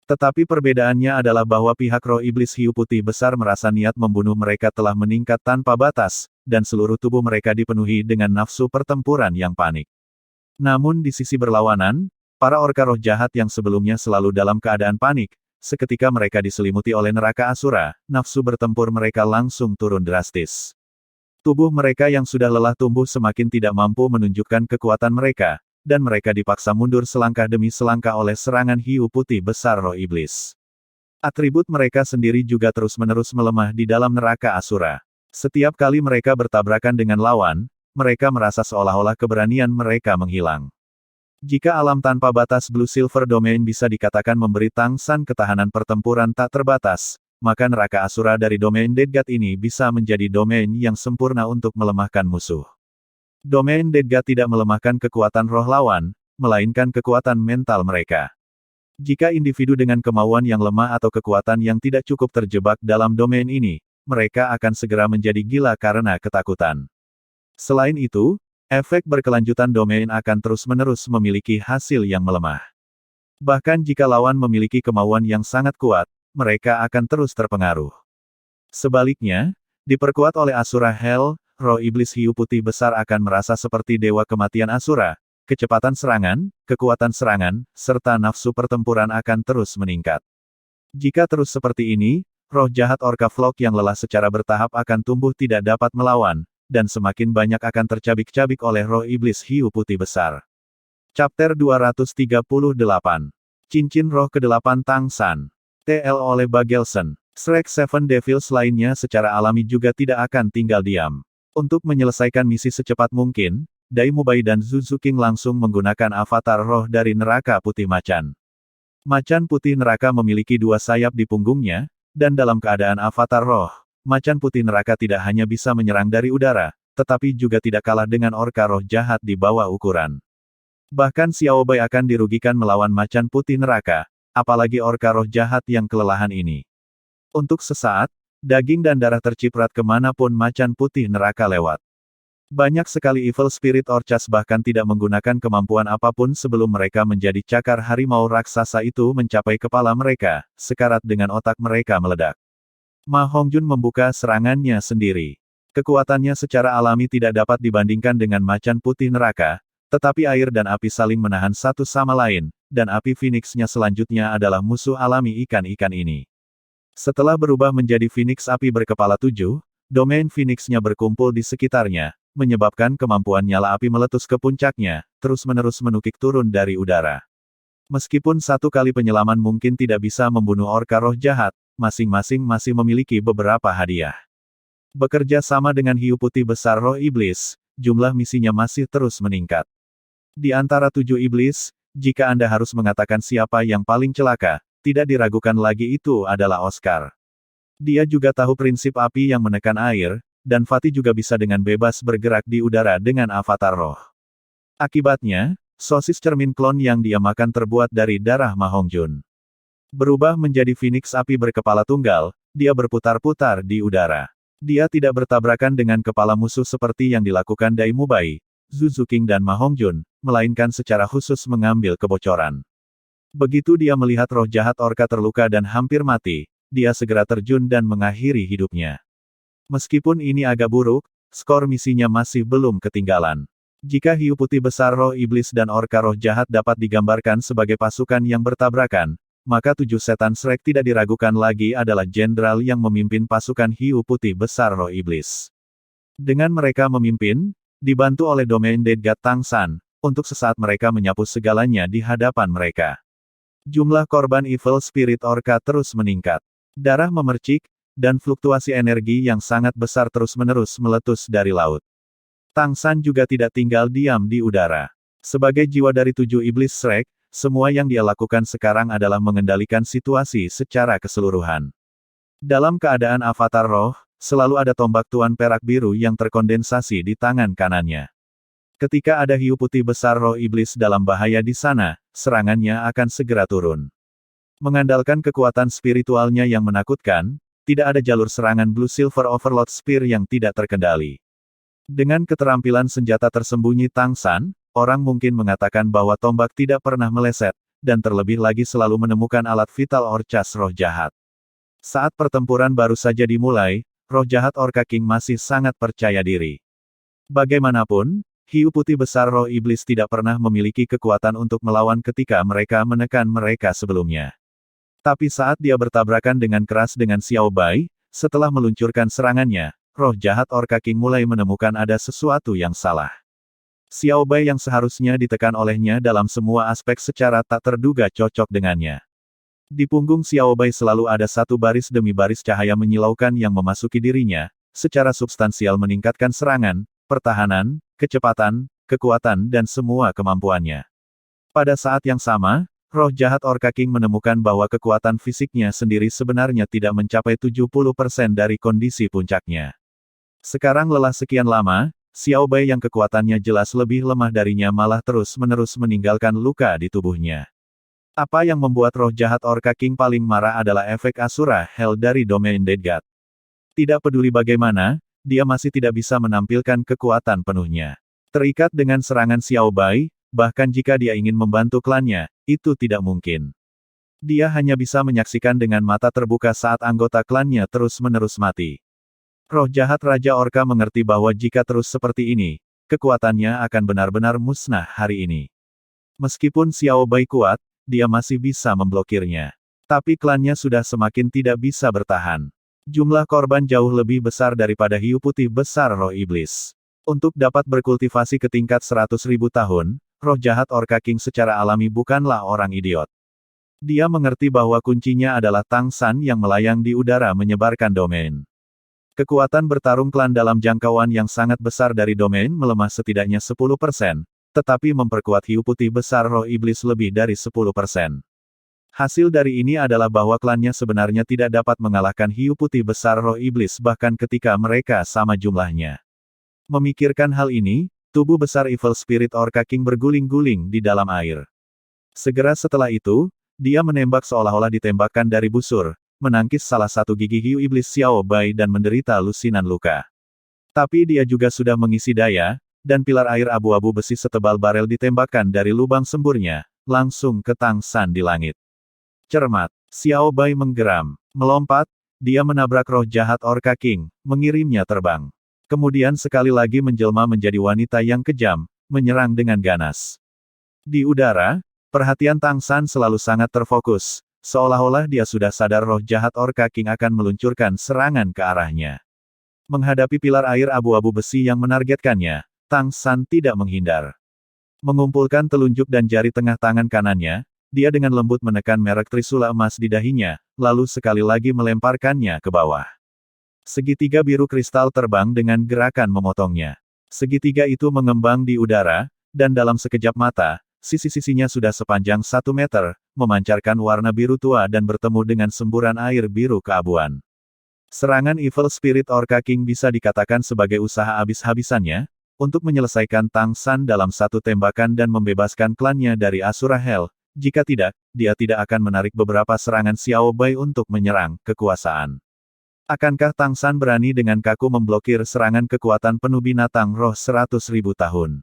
Tetapi perbedaannya adalah bahwa pihak roh iblis hiu putih besar merasa niat membunuh mereka telah meningkat tanpa batas, dan seluruh tubuh mereka dipenuhi dengan nafsu pertempuran yang panik. Namun di sisi berlawanan, para orka roh jahat yang sebelumnya selalu dalam keadaan panik, seketika mereka diselimuti oleh neraka Asura, nafsu bertempur mereka langsung turun drastis. Tubuh mereka yang sudah lelah tumbuh semakin tidak mampu menunjukkan kekuatan mereka, dan mereka dipaksa mundur selangkah demi selangkah oleh serangan hiu putih besar roh iblis. Atribut mereka sendiri juga terus-menerus melemah di dalam neraka Asura. Setiap kali mereka bertabrakan dengan lawan, mereka merasa seolah-olah keberanian mereka menghilang. Jika alam tanpa batas Blue Silver Domain bisa dikatakan memberi Tang San ketahanan pertempuran tak terbatas, maka neraka Asura dari domain Dead God ini bisa menjadi domain yang sempurna untuk melemahkan musuh. Domain Dead God tidak melemahkan kekuatan roh lawan, melainkan kekuatan mental mereka. Jika individu dengan kemauan yang lemah atau kekuatan yang tidak cukup terjebak dalam domain ini, mereka akan segera menjadi gila karena ketakutan. Selain itu, efek berkelanjutan domain akan terus-menerus memiliki hasil yang melemah. Bahkan jika lawan memiliki kemauan yang sangat kuat, mereka akan terus terpengaruh. Sebaliknya, diperkuat oleh Asura Hell, roh iblis hiu putih besar akan merasa seperti dewa kematian Asura. Kecepatan serangan, kekuatan serangan, serta nafsu pertempuran akan terus meningkat. Jika terus seperti ini, roh jahat orka Flock yang lelah secara bertahap akan tumbuh tidak dapat melawan, dan semakin banyak akan tercabik-cabik oleh roh iblis hiu putih besar. Chapter 238. Cincin Roh ke-8 Tang San. TL oleh Bagelson. Shrek Seven Devils lainnya secara alami juga tidak akan tinggal diam. Untuk menyelesaikan misi secepat mungkin, Dai Mubai dan Zuzu King langsung menggunakan avatar roh dari neraka putih macan. Macan putih neraka memiliki 2 sayap di punggungnya, dan dalam keadaan avatar roh, macan putih neraka tidak hanya bisa menyerang dari udara, tetapi juga tidak kalah dengan orka roh jahat di bawah ukuran. Bahkan Xiao Bai akan dirugikan melawan macan putih neraka, apalagi orka roh jahat yang kelelahan ini. Untuk sesaat, daging dan darah terciprat kemanapun macan putih neraka lewat. Banyak sekali Evil Spirit Orcas bahkan tidak menggunakan kemampuan apapun sebelum mereka menjadi cakar harimau raksasa itu mencapai kepala mereka, sekarat dengan otak mereka meledak. Ma Hongjun membuka serangannya sendiri. Kekuatannya secara alami tidak dapat dibandingkan dengan macan putih neraka, tetapi air dan api saling menahan satu sama lain, dan api Phoenix-nya selanjutnya adalah musuh alami ikan-ikan ini. Setelah berubah menjadi Phoenix api berkepala 7, domain Phoenix-nya berkumpul di sekitarnya, menyebabkan kemampuan nyala api meletus ke puncaknya, terus-menerus menukik turun dari udara. Meskipun satu kali penyelaman mungkin tidak bisa membunuh orka roh jahat, masing-masing masih memiliki beberapa hadiah. Bekerja sama dengan hiu putih besar roh iblis, jumlah misinya masih terus meningkat. Di antara 7 iblis, jika Anda harus mengatakan siapa yang paling celaka, tidak diragukan lagi itu adalah Oscar. Dia juga tahu prinsip api yang menekan air, dan Fatih juga bisa dengan bebas bergerak di udara dengan avatar roh. Akibatnya, sosis cermin klon yang dia makan terbuat dari darah Ma Hongjun. Berubah menjadi Phoenix api berkepala tunggal, dia berputar-putar di udara. Dia tidak bertabrakan dengan kepala musuh seperti yang dilakukan Dai Mubai, Zuzu King dan Ma Hongjun, melainkan secara khusus mengambil kebocoran. Begitu dia melihat roh jahat orka terluka dan hampir mati, dia segera terjun dan mengakhiri hidupnya. Meskipun ini agak buruk, skor misinya masih belum ketinggalan. Jika hiu putih besar roh iblis dan orka roh jahat dapat digambarkan sebagai pasukan yang bertabrakan, maka 7 setan Shrek tidak diragukan lagi adalah jenderal yang memimpin pasukan hiu putih besar roh iblis. Dengan mereka memimpin, dibantu oleh domain Dead God Tang San, untuk sesaat mereka menyapu segalanya di hadapan mereka. Jumlah korban Evil Spirit Orca terus meningkat. Darah memercik, dan fluktuasi energi yang sangat besar terus-menerus meletus dari laut. Tang San juga tidak tinggal diam di udara. Sebagai jiwa dari 7 iblis Shrek, semua yang dia lakukan sekarang adalah mengendalikan situasi secara keseluruhan. Dalam keadaan avatar roh, selalu ada tombak tuan perak biru yang terkondensasi di tangan kanannya. Ketika ada hiu putih besar roh iblis dalam bahaya di sana, serangannya akan segera turun. Mengandalkan kekuatan spiritualnya yang menakutkan, tidak ada jalur serangan Blue Silver Overlord Spear yang tidak terkendali. Dengan keterampilan senjata tersembunyi Tang San, orang mungkin mengatakan bahwa tombak tidak pernah meleset, dan terlebih lagi selalu menemukan alat vital orcas roh jahat. Saat pertempuran baru saja dimulai, roh jahat Orca King masih sangat percaya diri. Bagaimanapun, hiu putih besar roh iblis tidak pernah memiliki kekuatan untuk melawan ketika mereka menekan mereka sebelumnya. Tapi saat dia bertabrakan dengan keras dengan Xiao Bai, setelah meluncurkan serangannya, roh jahat Orca King mulai menemukan ada sesuatu yang salah. Xiao Bai yang seharusnya ditekan olehnya dalam semua aspek secara tak terduga cocok dengannya. Di punggung Xiao Bai selalu ada satu baris demi baris cahaya menyilaukan yang memasuki dirinya, secara substansial meningkatkan serangan, pertahanan, kecepatan, kekuatan dan semua kemampuannya. Pada saat yang sama, roh jahat Orca King menemukan bahwa kekuatan fisiknya sendiri sebenarnya tidak mencapai 70% dari kondisi puncaknya. Sekarang lelah sekian lama, Xiao Bai yang kekuatannya jelas lebih lemah darinya malah terus-menerus meninggalkan luka di tubuhnya. Apa yang membuat roh jahat Orca King paling marah adalah efek Asura Hell dari domain Dead God. Tidak peduli bagaimana, dia masih tidak bisa menampilkan kekuatan penuhnya. Terikat dengan serangan Xiao Bai, bahkan jika dia ingin membantu klannya, itu tidak mungkin. Dia hanya bisa menyaksikan dengan mata terbuka saat anggota klannya terus-menerus mati. Roh jahat Raja Orca mengerti bahwa jika terus seperti ini, kekuatannya akan benar-benar musnah hari ini. Meskipun Xiao Bai kuat, dia masih bisa memblokirnya. Tapi klannya sudah semakin tidak bisa bertahan. Jumlah korban jauh lebih besar daripada hiu putih besar roh iblis. Untuk dapat berkultivasi ke tingkat 100.000 tahun, roh jahat Orca King secara alami bukanlah orang idiot. Dia mengerti bahwa kuncinya adalah Tang San yang melayang di udara menyebarkan domain. Kekuatan bertarung klan dalam jangkauan yang sangat besar dari domain melemah setidaknya 10%, tetapi memperkuat hiu putih besar roh iblis lebih dari 10%. Hasil dari ini adalah bahwa klannya sebenarnya tidak dapat mengalahkan hiu putih besar roh iblis bahkan ketika mereka sama jumlahnya. Memikirkan hal ini, tubuh besar Evil Spirit Orca King berguling-guling di dalam air. Segera setelah itu, dia menembak seolah-olah ditembakkan dari busur, menangkis salah satu gigi hiu iblis Xiao Bai dan menderita lusinan luka. Tapi dia juga sudah mengisi daya, dan pilar air abu-abu besi setebal barel ditembakkan dari lubang semburnya, langsung ke Tang San di langit. Cermat, Xiao Bai menggeram. Melompat, dia menabrak roh jahat Orca King, mengirimnya terbang. Kemudian sekali lagi menjelma menjadi wanita yang kejam, menyerang dengan ganas. Di udara, perhatian Tang San selalu sangat terfokus, seolah-olah dia sudah sadar roh jahat Orca King akan meluncurkan serangan ke arahnya. Menghadapi pilar air abu-abu besi yang menargetkannya, Tang San tidak menghindar. Mengumpulkan telunjuk dan jari tengah tangan kanannya, dia dengan lembut menekan merek trisula emas di dahinya, lalu sekali lagi melemparkannya ke bawah. Segitiga biru kristal terbang dengan gerakan memotongnya. Segitiga itu mengembang di udara, dan dalam sekejap mata, sisi-sisinya sudah sepanjang 1 meter, memancarkan warna biru tua dan bertemu dengan semburan air biru keabuan. Serangan Evil Spirit Orca King bisa dikatakan sebagai usaha habis-habisannya, untuk menyelesaikan Tang San dalam satu tembakan dan membebaskan klannya dari Asura Hell. Jika tidak, dia tidak akan menarik beberapa serangan Xiao Bai untuk menyerang kekuasaan. Akankah Tang San berani dengan kaku memblokir serangan kekuatan penuh binatang roh 100.000 tahun?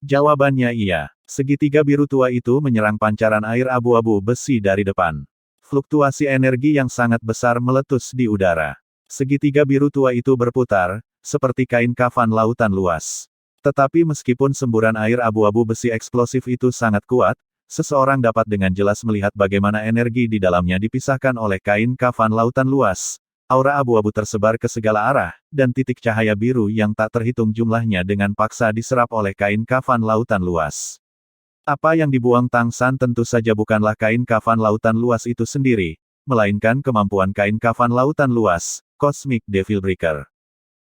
Jawabannya iya. Segitiga biru tua itu menyerang pancaran air abu-abu besi dari depan. Fluktuasi energi yang sangat besar meletus di udara. Segitiga biru tua itu berputar, seperti kain kafan lautan luas. Tetapi meskipun semburan air abu-abu besi eksplosif itu sangat kuat, seseorang dapat dengan jelas melihat bagaimana energi di dalamnya dipisahkan oleh kain kafan lautan luas. Aura abu-abu tersebar ke segala arah, dan titik cahaya biru yang tak terhitung jumlahnya dengan paksa diserap oleh kain kafan lautan luas. Apa yang dibuang Tang San tentu saja bukanlah kain kafan lautan luas itu sendiri, melainkan kemampuan kain kafan lautan luas, Cosmic Devil Breaker.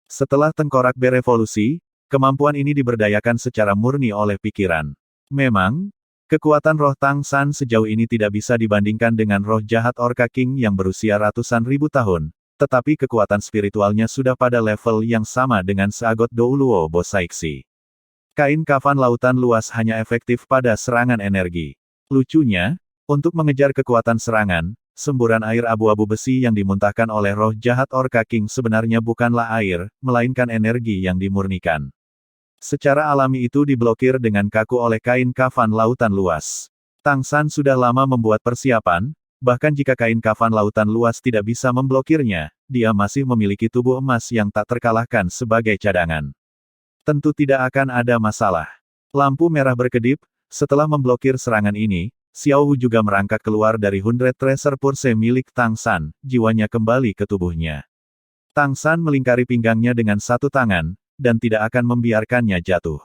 Setelah tengkorak berevolusi, kemampuan ini diberdayakan secara murni oleh pikiran. Memang, kekuatan roh Tang San sejauh ini tidak bisa dibandingkan dengan roh jahat Orca King yang berusia ratusan ribu tahun, tetapi kekuatan spiritualnya sudah pada level yang sama dengan Seagot Douluo Bosaiksi. Kain kafan lautan luas hanya efektif pada serangan energi. Lucunya, untuk mengejar kekuatan serangan, semburan air abu-abu besi yang dimuntahkan oleh roh jahat Orca King sebenarnya bukanlah air, melainkan energi yang dimurnikan. Secara alami itu diblokir dengan kaku oleh kain kafan lautan luas. Tang San sudah lama membuat persiapan, bahkan jika kain kafan lautan luas tidak bisa memblokirnya, dia masih memiliki tubuh emas yang tak terkalahkan sebagai cadangan. Tentu tidak akan ada masalah. Lampu merah berkedip, setelah memblokir serangan ini, Xiao Hu juga merangkak keluar dari 100 Treasure Purse milik Tang San, jiwanya kembali ke tubuhnya. Tang San melingkari pinggangnya dengan satu tangan, dan tidak akan membiarkannya jatuh.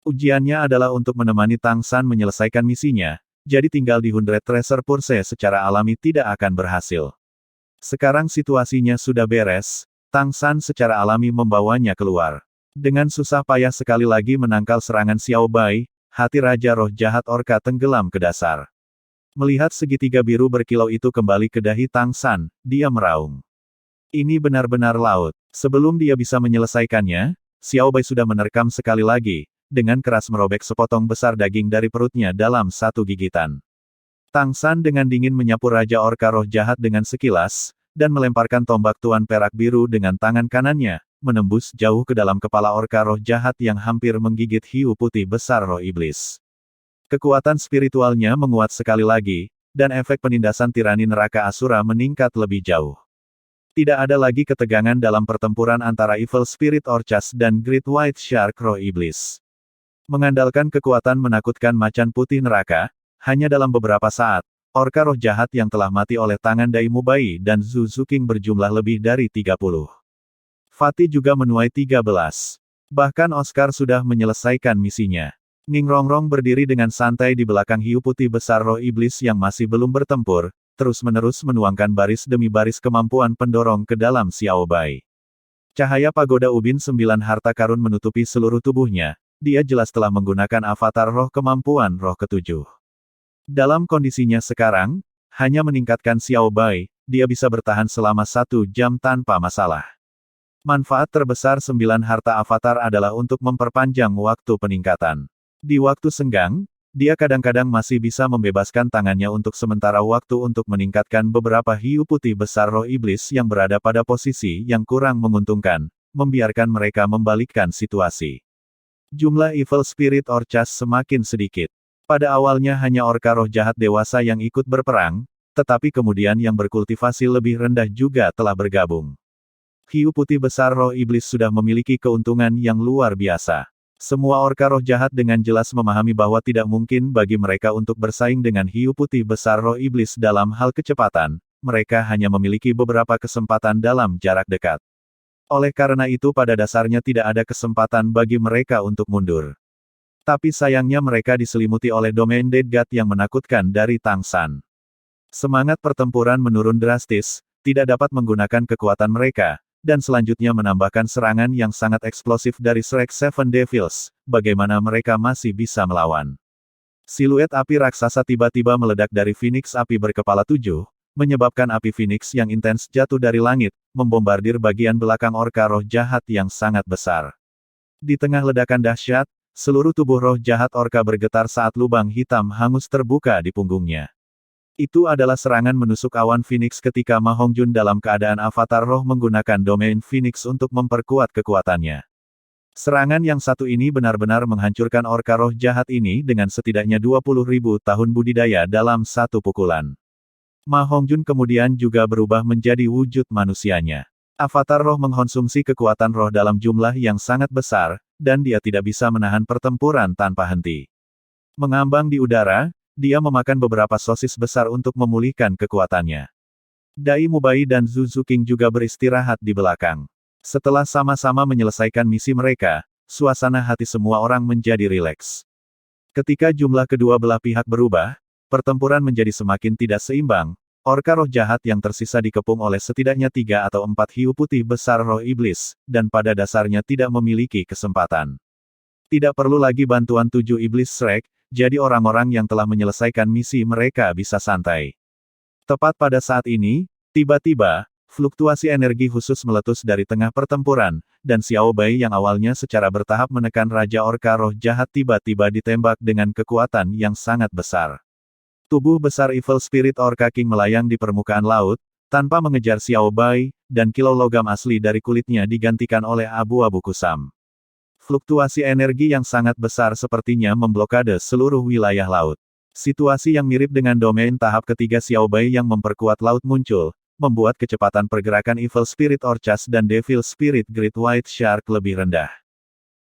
Ujiannya adalah untuk menemani Tang San menyelesaikan misinya, jadi tinggal di 100 Treasure Purse secara alami tidak akan berhasil. Sekarang situasinya sudah beres, Tang San secara alami membawanya keluar. Dengan susah payah sekali lagi menangkal serangan Xiao Bai, hati Raja Roh Jahat Orca tenggelam ke dasar. Melihat segitiga biru berkilau itu kembali ke dahi Tang San, dia meraung. Ini benar-benar laut. Sebelum dia bisa menyelesaikannya, Xiao Bai sudah menerkam sekali lagi, dengan keras merobek sepotong besar daging dari perutnya dalam satu gigitan. Tang San dengan dingin menyapu Raja Orca Roh Jahat dengan sekilas, dan melemparkan tombak tuan perak biru dengan tangan kanannya, menembus jauh ke dalam kepala Orca Roh Jahat yang hampir menggigit hiu putih besar roh iblis. Kekuatan spiritualnya menguat sekali lagi, dan efek penindasan tirani neraka Asura meningkat lebih jauh. Tidak ada lagi ketegangan dalam pertempuran antara Evil Spirit Orcas dan Great White Shark Roh Iblis. Mengandalkan kekuatan menakutkan macan putih neraka, hanya dalam beberapa saat, Orca Roh Jahat yang telah mati oleh tangan Dai Mubai dan Zhu Zuqing berjumlah lebih dari 30. Fatih juga menuai 13. Bahkan Oscar sudah menyelesaikan misinya. Ning Rongrong berdiri dengan santai di belakang hiu putih besar roh iblis yang masih belum bertempur, terus-menerus menuangkan baris demi baris kemampuan pendorong ke dalam Xiao Bai. Cahaya pagoda ubin 9 harta karun menutupi seluruh tubuhnya, dia jelas telah menggunakan avatar roh kemampuan roh ketujuh. Dalam kondisinya sekarang, hanya meningkatkan Xiao Bai, dia bisa bertahan selama 1 jam tanpa masalah. Manfaat terbesar 9 harta avatar adalah untuk memperpanjang waktu peningkatan. Di waktu senggang, dia kadang-kadang masih bisa membebaskan tangannya untuk sementara waktu untuk meningkatkan beberapa hiu putih besar roh iblis yang berada pada posisi yang kurang menguntungkan, membiarkan mereka membalikkan situasi. Jumlah Evil Spirit Orcas semakin sedikit. Pada awalnya hanya Orca Roh Jahat dewasa yang ikut berperang, tetapi kemudian yang berkultivasi lebih rendah juga telah bergabung. Hiu putih besar roh iblis sudah memiliki keuntungan yang luar biasa. Semua Orca Roh Jahat dengan jelas memahami bahwa tidak mungkin bagi mereka untuk bersaing dengan hiu putih besar roh iblis dalam hal kecepatan, mereka hanya memiliki beberapa kesempatan dalam jarak dekat. Oleh karena itu pada dasarnya tidak ada kesempatan bagi mereka untuk mundur. Tapi sayangnya mereka diselimuti oleh domain Dead God yang menakutkan dari Tang San. Semangat pertempuran menurun drastis, tidak dapat menggunakan kekuatan mereka, dan selanjutnya menambahkan serangan yang sangat eksplosif dari Shrek Seven Devils, bagaimana mereka masih bisa melawan. Siluet api raksasa tiba-tiba meledak dari Phoenix api berkepala 7, menyebabkan api Phoenix yang intens jatuh dari langit, membombardir bagian belakang Orca Roh Jahat yang sangat besar. Di tengah ledakan dahsyat, seluruh tubuh roh jahat Orca bergetar saat lubang hitam hangus terbuka di punggungnya. Itu adalah serangan menusuk awan Phoenix ketika Ma Hongjun dalam keadaan avatar roh menggunakan domain Phoenix untuk memperkuat kekuatannya. Serangan yang satu ini benar-benar menghancurkan Orca Roh Jahat ini dengan setidaknya 20.000 tahun budidaya dalam satu pukulan. Ma Hongjun kemudian juga berubah menjadi wujud manusianya. Avatar roh mengkonsumsi kekuatan roh dalam jumlah yang sangat besar, dan dia tidak bisa menahan pertempuran tanpa henti. Mengambang di udara, dia memakan beberapa sosis besar untuk memulihkan kekuatannya. Dai Mubai dan Zhu Zuqing juga beristirahat di belakang. Setelah sama-sama menyelesaikan misi mereka, suasana hati semua orang menjadi rileks. Ketika jumlah kedua belah pihak berubah, pertempuran menjadi semakin tidak seimbang. Orka roh jahat yang tersisa dikepung oleh setidaknya 3 atau 4 hiu putih besar roh iblis, dan pada dasarnya tidak memiliki kesempatan. Tidak perlu lagi bantuan 7 iblis Shrek, jadi orang-orang yang telah menyelesaikan misi mereka bisa santai. Tepat pada saat ini, tiba-tiba, fluktuasi energi khusus meletus dari tengah pertempuran, dan Xiao Bai yang awalnya secara bertahap menekan Raja Orka Roh Jahat tiba-tiba ditembak dengan kekuatan yang sangat besar. Tubuh besar Evil Spirit Orca King melayang di permukaan laut, tanpa mengejar Xiao Bai, dan kilau logam asli dari kulitnya digantikan oleh abu-abu kusam. Fluktuasi energi yang sangat besar sepertinya memblokade seluruh wilayah laut. Situasi yang mirip dengan domain tahap ketiga Xiao Bai yang memperkuat laut muncul, membuat kecepatan pergerakan Evil Spirit Orcas dan Devil Spirit Great White Shark lebih rendah.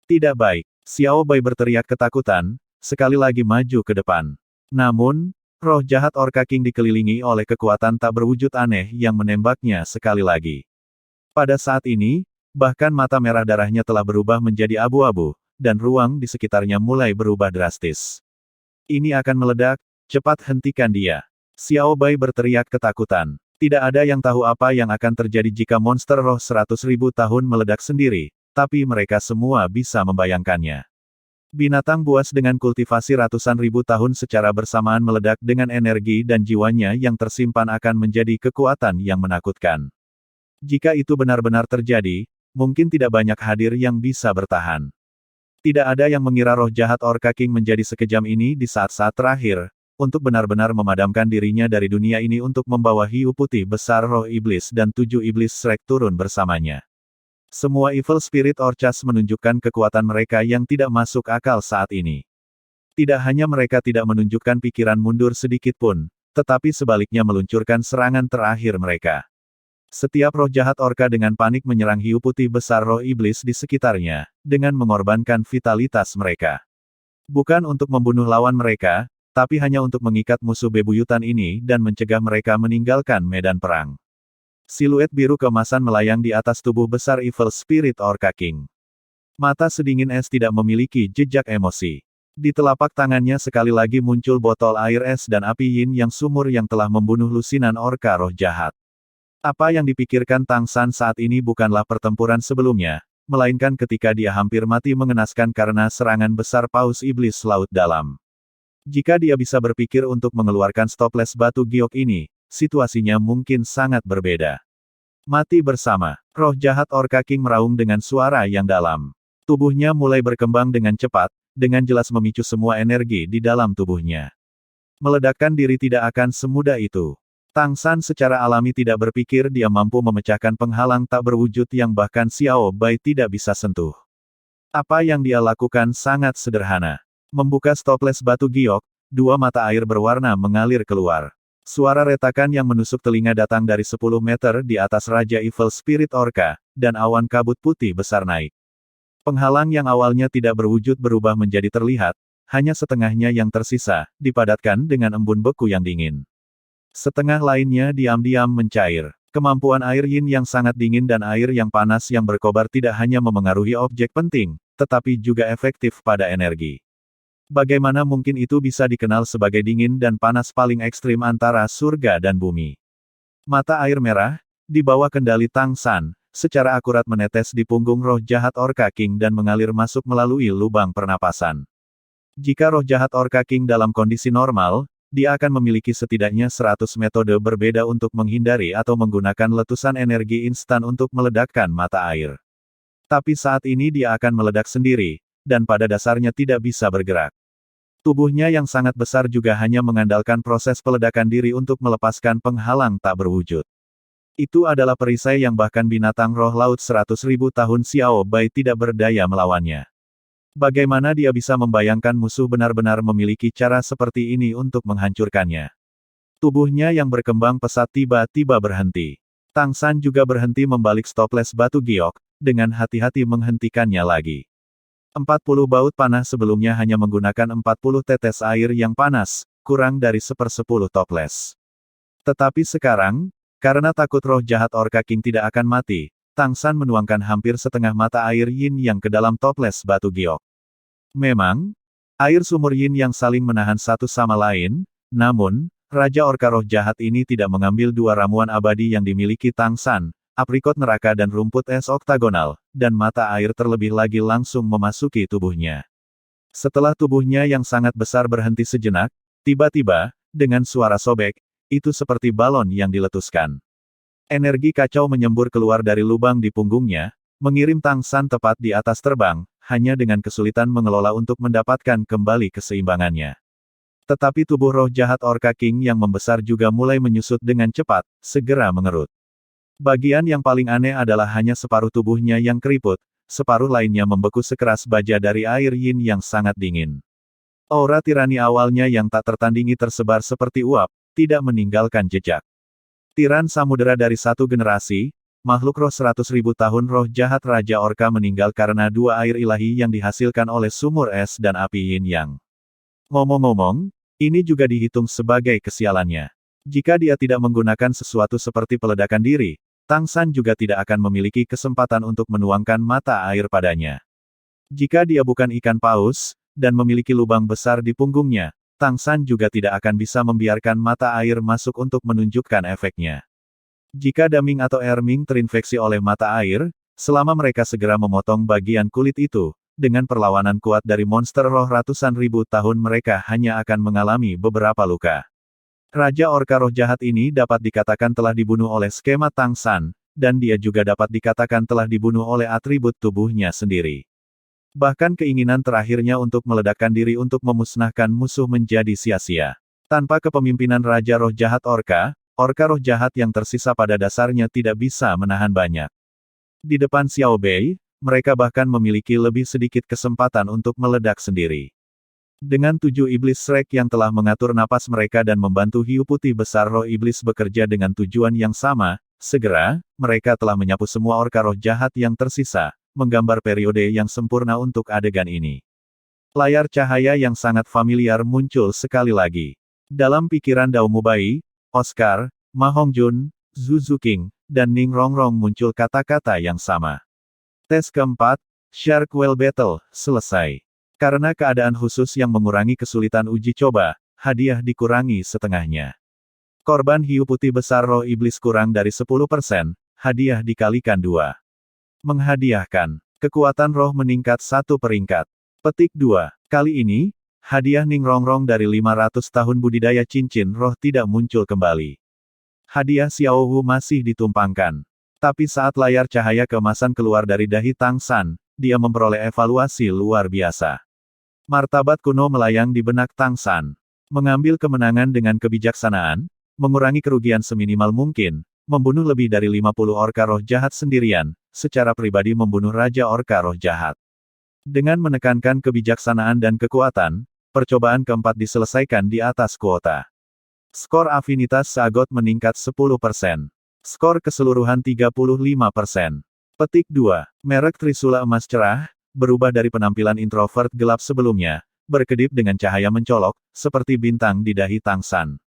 Tidak baik, Xiao Bai berteriak ketakutan, sekali lagi maju ke depan. Namun, roh jahat Orca King dikelilingi oleh kekuatan tak berwujud aneh yang menembaknya sekali lagi. Pada saat ini, bahkan mata merah darahnya telah berubah menjadi abu-abu, dan ruang di sekitarnya mulai berubah drastis. Ini akan meledak, cepat hentikan dia. Xiao Bai berteriak ketakutan. Tidak ada yang tahu apa yang akan terjadi jika monster roh 100.000 tahun meledak sendiri, tapi mereka semua bisa membayangkannya. Binatang buas dengan kultivasi ratusan ribu tahun secara bersamaan meledak dengan energi dan jiwanya yang tersimpan akan menjadi kekuatan yang menakutkan. Jika itu benar-benar terjadi, mungkin tidak banyak hadir yang bisa bertahan. Tidak ada yang mengira roh jahat Orca King menjadi sekejam ini di saat-saat terakhir, untuk benar-benar memadamkan dirinya dari dunia ini untuk membawa hiu putih besar roh iblis dan 7 iblis Shrek turun bersamanya. Semua Evil Spirit Orcas menunjukkan kekuatan mereka yang tidak masuk akal saat ini. Tidak hanya mereka tidak menunjukkan pikiran mundur sedikit pun, tetapi sebaliknya meluncurkan serangan terakhir mereka. Setiap roh jahat Orca dengan panik menyerang hiu putih besar roh iblis di sekitarnya, dengan mengorbankan vitalitas mereka. Bukan untuk membunuh lawan mereka, tapi hanya untuk mengikat musuh bebuyutan ini dan mencegah mereka meninggalkan medan perang. Siluet biru keemasan melayang di atas tubuh besar Evil Spirit Orca King. Mata sedingin es tidak memiliki jejak emosi. Di telapak tangannya sekali lagi muncul botol air es dan api yin yang sumur yang telah membunuh lusinan orka roh jahat. Apa yang dipikirkan Tang San saat ini bukanlah pertempuran sebelumnya, melainkan ketika dia hampir mati mengenaskan karena serangan besar paus iblis laut dalam. Jika dia bisa berpikir untuk mengeluarkan stoples batu giok ini, situasinya mungkin sangat berbeda. Mati bersama, roh jahat Orca King meraung dengan suara yang dalam. Tubuhnya mulai berkembang dengan cepat, dengan jelas memicu semua energi di dalam tubuhnya. Meledakkan diri tidak akan semudah itu. Tang San secara alami tidak berpikir dia mampu memecahkan penghalang tak berwujud yang bahkan Xiao Bai tidak bisa sentuh. Apa yang dia lakukan sangat sederhana. Membuka stoples batu giok, 2 mata air berwarna mengalir keluar. Suara retakan yang menusuk telinga datang dari 10 meter di atas Raja Evil Spirit Orca, dan awan kabut putih besar naik. Penghalang yang awalnya tidak berwujud berubah menjadi terlihat, hanya setengahnya yang tersisa, dipadatkan dengan embun beku yang dingin. Setengah lainnya diam-diam mencair. Kemampuan air yin yang sangat dingin dan air yang panas yang berkobar tidak hanya memengaruhi objek penting, tetapi juga efektif pada energi. Bagaimana mungkin itu bisa dikenal sebagai dingin dan panas paling ekstrim antara surga dan bumi? Mata air merah, di bawah kendali Tang San, secara akurat menetes di punggung roh jahat Orca King dan mengalir masuk melalui lubang pernapasan. Jika roh jahat Orca King dalam kondisi normal, dia akan memiliki setidaknya 100 metode berbeda untuk menghindari atau menggunakan letusan energi instan untuk meledakkan mata air. Tapi saat ini dia akan meledak sendiri, dan pada dasarnya tidak bisa bergerak. Tubuhnya yang sangat besar juga hanya mengandalkan proses peledakan diri untuk melepaskan penghalang tak berwujud. Itu adalah perisai yang bahkan binatang roh laut 100.000 tahun Xiao Bai tidak berdaya melawannya. Bagaimana dia bisa membayangkan musuh benar-benar memiliki cara seperti ini untuk menghancurkannya? Tubuhnya yang berkembang pesat tiba-tiba berhenti. Tang San juga berhenti membalik stoples batu giok, dengan hati-hati menghentikannya lagi. 40 baut panah sebelumnya hanya menggunakan 40 tetes air yang panas, kurang dari 1/10 toples. Tetapi sekarang, karena takut roh jahat Orca King tidak akan mati, Tang San menuangkan hampir setengah mata air yin yang ke dalam toples batu giok. Memang, air sumur yin yang saling menahan satu sama lain, namun, Raja Orca roh jahat ini tidak mengambil dua ramuan abadi yang dimiliki Tang San, aprikot neraka dan rumput es oktagonal, dan mata air terlebih lagi langsung memasuki tubuhnya. Setelah tubuhnya yang sangat besar berhenti sejenak, tiba-tiba, dengan suara sobek, itu seperti balon yang diletuskan. Energi kacau menyembur keluar dari lubang di punggungnya, mengirim Tang San tepat di atas terbang, hanya dengan kesulitan mengelola untuk mendapatkan kembali keseimbangannya. Tetapi tubuh roh jahat Orca King yang membesar juga mulai menyusut dengan cepat, segera mengerut. Bagian yang paling aneh adalah hanya separuh tubuhnya yang keriput, separuh lainnya membeku sekeras baja dari air yin yang sangat dingin. Aura tirani awalnya yang tak tertandingi tersebar seperti uap, tidak meninggalkan jejak. Tiran samudera dari satu generasi, makhluk roh 100.000 tahun roh jahat Raja Orca meninggal karena dua air ilahi yang dihasilkan oleh sumur es dan api yin yang. Ngomong-ngomong, ini juga dihitung sebagai kesialannya. Jika dia tidak menggunakan sesuatu seperti peledakan diri, Tang San juga tidak akan memiliki kesempatan untuk menuangkan mata air padanya. Jika dia bukan ikan paus, dan memiliki lubang besar di punggungnya, Tang San juga tidak akan bisa membiarkan mata air masuk untuk menunjukkan efeknya. Jika Daming atau Erming terinfeksi oleh mata air, selama mereka segera memotong bagian kulit itu, dengan perlawanan kuat dari monster roh ratusan ribu tahun mereka hanya akan mengalami beberapa luka. Raja Orca roh jahat ini dapat dikatakan telah dibunuh oleh skema Tang San, dan dia juga dapat dikatakan telah dibunuh oleh atribut tubuhnya sendiri. Bahkan keinginan terakhirnya untuk meledakkan diri untuk memusnahkan musuh menjadi sia-sia. Tanpa kepemimpinan Raja roh jahat Orca, Orca roh jahat yang tersisa pada dasarnya tidak bisa menahan banyak. Di depan Xiao Bei, mereka bahkan memiliki lebih sedikit kesempatan untuk meledak sendiri. Dengan 7 iblis Shrek yang telah mengatur napas mereka dan membantu hiu putih besar roh iblis bekerja dengan tujuan yang sama, segera, mereka telah menyapu semua orka roh jahat yang tersisa, menggambar periode yang sempurna untuk adegan ini. Layar cahaya yang sangat familiar muncul sekali lagi. Dalam pikiran Dao Mubai, Oscar, Ma Hongjun, Zhu Zuqing, dan Ning Rongrong muncul kata-kata yang sama. Tes keempat, Shark Whale Battle, selesai. Karena keadaan khusus yang mengurangi kesulitan uji coba, hadiah dikurangi setengahnya. Korban hiu putih besar roh iblis kurang dari 10%, hadiah dikalikan 2. Menghadiahkan. Kekuatan roh meningkat 1 peringkat. Petik 2. Kali ini, hadiah Ning Rongrong dari 500 tahun budidaya cincin roh tidak muncul kembali. Hadiah Xiao Wu masih ditumpangkan. Tapi saat layar cahaya keemasan keluar dari dahi Tang San, dia memperoleh evaluasi luar biasa. Martabat kuno melayang di benak Tang San. Mengambil kemenangan dengan kebijaksanaan, mengurangi kerugian seminimal mungkin, membunuh lebih dari 50 orka roh jahat sendirian, secara pribadi membunuh Raja Orca roh jahat. Dengan menekankan kebijaksanaan dan kekuatan, percobaan keempat diselesaikan di atas kuota. Skor afinitas Sagot meningkat 10%. Skor keseluruhan 35%. Petik 2. Merek Trisula Emas Cerah, berubah dari penampilan introvert gelap sebelumnya, berkedip dengan cahaya mencolok, seperti bintang di dahi Tang San.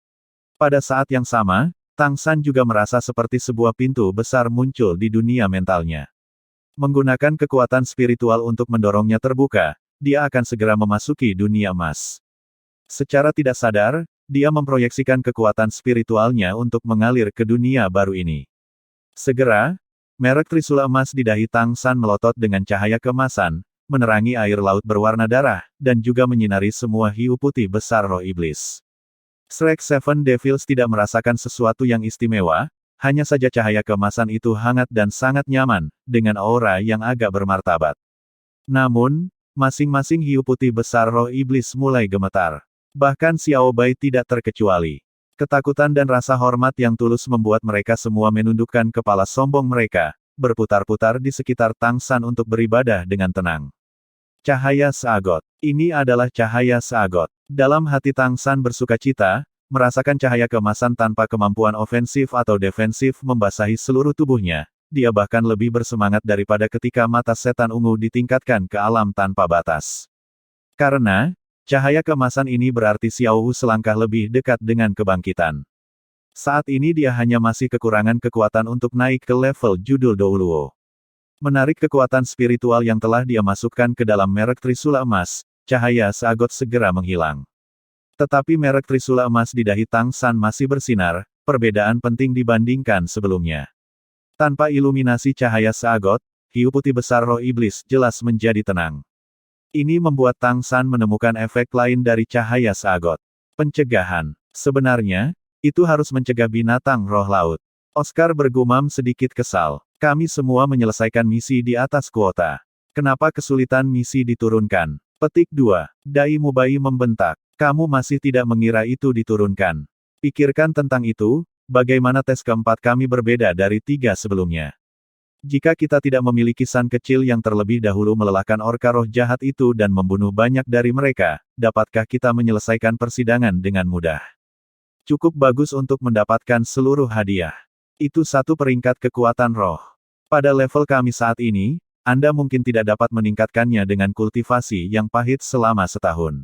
Pada saat yang sama, Tang San juga merasa seperti sebuah pintu besar muncul di dunia mentalnya. Menggunakan kekuatan spiritual untuk mendorongnya terbuka, dia akan segera memasuki dunia emas. Secara tidak sadar, dia memproyeksikan kekuatan spiritualnya untuk mengalir ke dunia baru ini. Segera, merek Trisula emas di dahi Tang San melotot dengan cahaya keemasan, menerangi air laut berwarna darah, dan juga menyinari semua hiu putih besar roh iblis. Shrek Seven Devils tidak merasakan sesuatu yang istimewa, hanya saja cahaya keemasan itu hangat dan sangat nyaman, dengan aura yang agak bermartabat. Namun, masing-masing hiu putih besar roh iblis mulai gemetar. Bahkan Xiao Bai tidak terkecuali. Ketakutan dan rasa hormat yang tulus membuat mereka semua menundukkan kepala sombong mereka, berputar-putar di sekitar Tang San untuk beribadah dengan tenang. Cahaya Sagot. Ini adalah cahaya Sagot. Dalam hati Tang San bersukacita, merasakan cahaya keemasan tanpa kemampuan ofensif atau defensif membasahi seluruh tubuhnya. Dia bahkan lebih bersemangat daripada ketika mata setan ungu ditingkatkan ke alam tanpa batas. Karena, Cahaya keemasan ini berarti Xiao Wu selangkah lebih dekat dengan kebangkitan. Saat ini dia hanya masih kekurangan kekuatan untuk naik ke level judul Douluo. Menarik kekuatan spiritual yang telah dia masukkan ke dalam merek Trisula Emas, cahaya seagot segera menghilang. Tetapi merek Trisula Emas di dahi Tang San masih bersinar, perbedaan penting dibandingkan sebelumnya. Tanpa iluminasi cahaya seagot, hiu putih besar roh iblis jelas menjadi tenang. Ini membuat Tang San menemukan efek lain dari cahaya seagot. Pencegahan. Sebenarnya, itu harus mencegah binatang roh laut. Oscar bergumam sedikit kesal. Kami semua menyelesaikan misi di atas kuota. Kenapa kesulitan misi diturunkan? Petik 2. Dai Mubai membentak. Kamu masih tidak mengira itu diturunkan. Pikirkan tentang itu, bagaimana tes keempat kami berbeda dari 3 sebelumnya. Jika kita tidak memiliki San kecil yang terlebih dahulu melelahkan orka roh jahat itu dan membunuh banyak dari mereka, dapatkah kita menyelesaikan persidangan dengan mudah? Cukup bagus untuk mendapatkan seluruh hadiah. Itu satu peringkat kekuatan roh. Pada level kami saat ini, Anda mungkin tidak dapat meningkatkannya dengan kultivasi yang pahit selama setahun.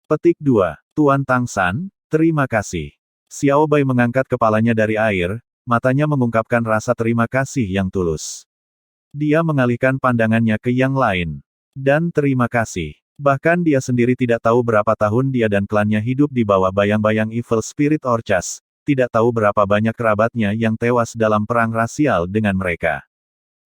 Petik 2. Tuan Tang San, terima kasih. Xiao Bai mengangkat kepalanya dari air, matanya mengungkapkan rasa terima kasih yang tulus. Dia mengalihkan pandangannya ke yang lain. Dan terima kasih. Bahkan dia sendiri tidak tahu berapa tahun dia dan klannya hidup di bawah bayang-bayang Evil Spirit Orchas, tidak tahu berapa banyak kerabatnya yang tewas dalam perang rasial dengan mereka.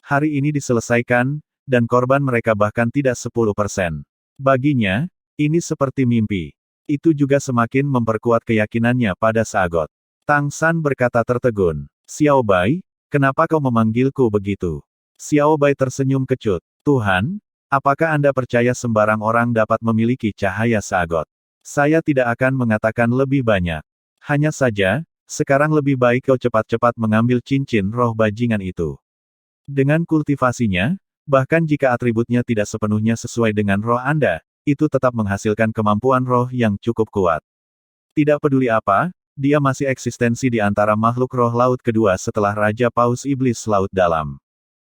Hari ini diselesaikan, dan korban mereka bahkan tidak 10%. Baginya, ini seperti mimpi. Itu juga semakin memperkuat keyakinannya pada Sagot. Tang San berkata tertegun. Xiao Bai, kenapa kau memanggilku begitu? Xiao Bai tersenyum kecut. Tuhan, apakah Anda percaya sembarang orang dapat memiliki cahaya Sagot? Saya tidak akan mengatakan lebih banyak. Hanya saja, sekarang lebih baik kau cepat-cepat mengambil cincin roh bajingan itu. Dengan kultivasinya, bahkan jika atributnya tidak sepenuhnya sesuai dengan roh Anda, itu tetap menghasilkan kemampuan roh yang cukup kuat. Tidak peduli apa, dia masih eksistensi di antara makhluk roh laut kedua setelah Raja Paus Iblis Laut Dalam.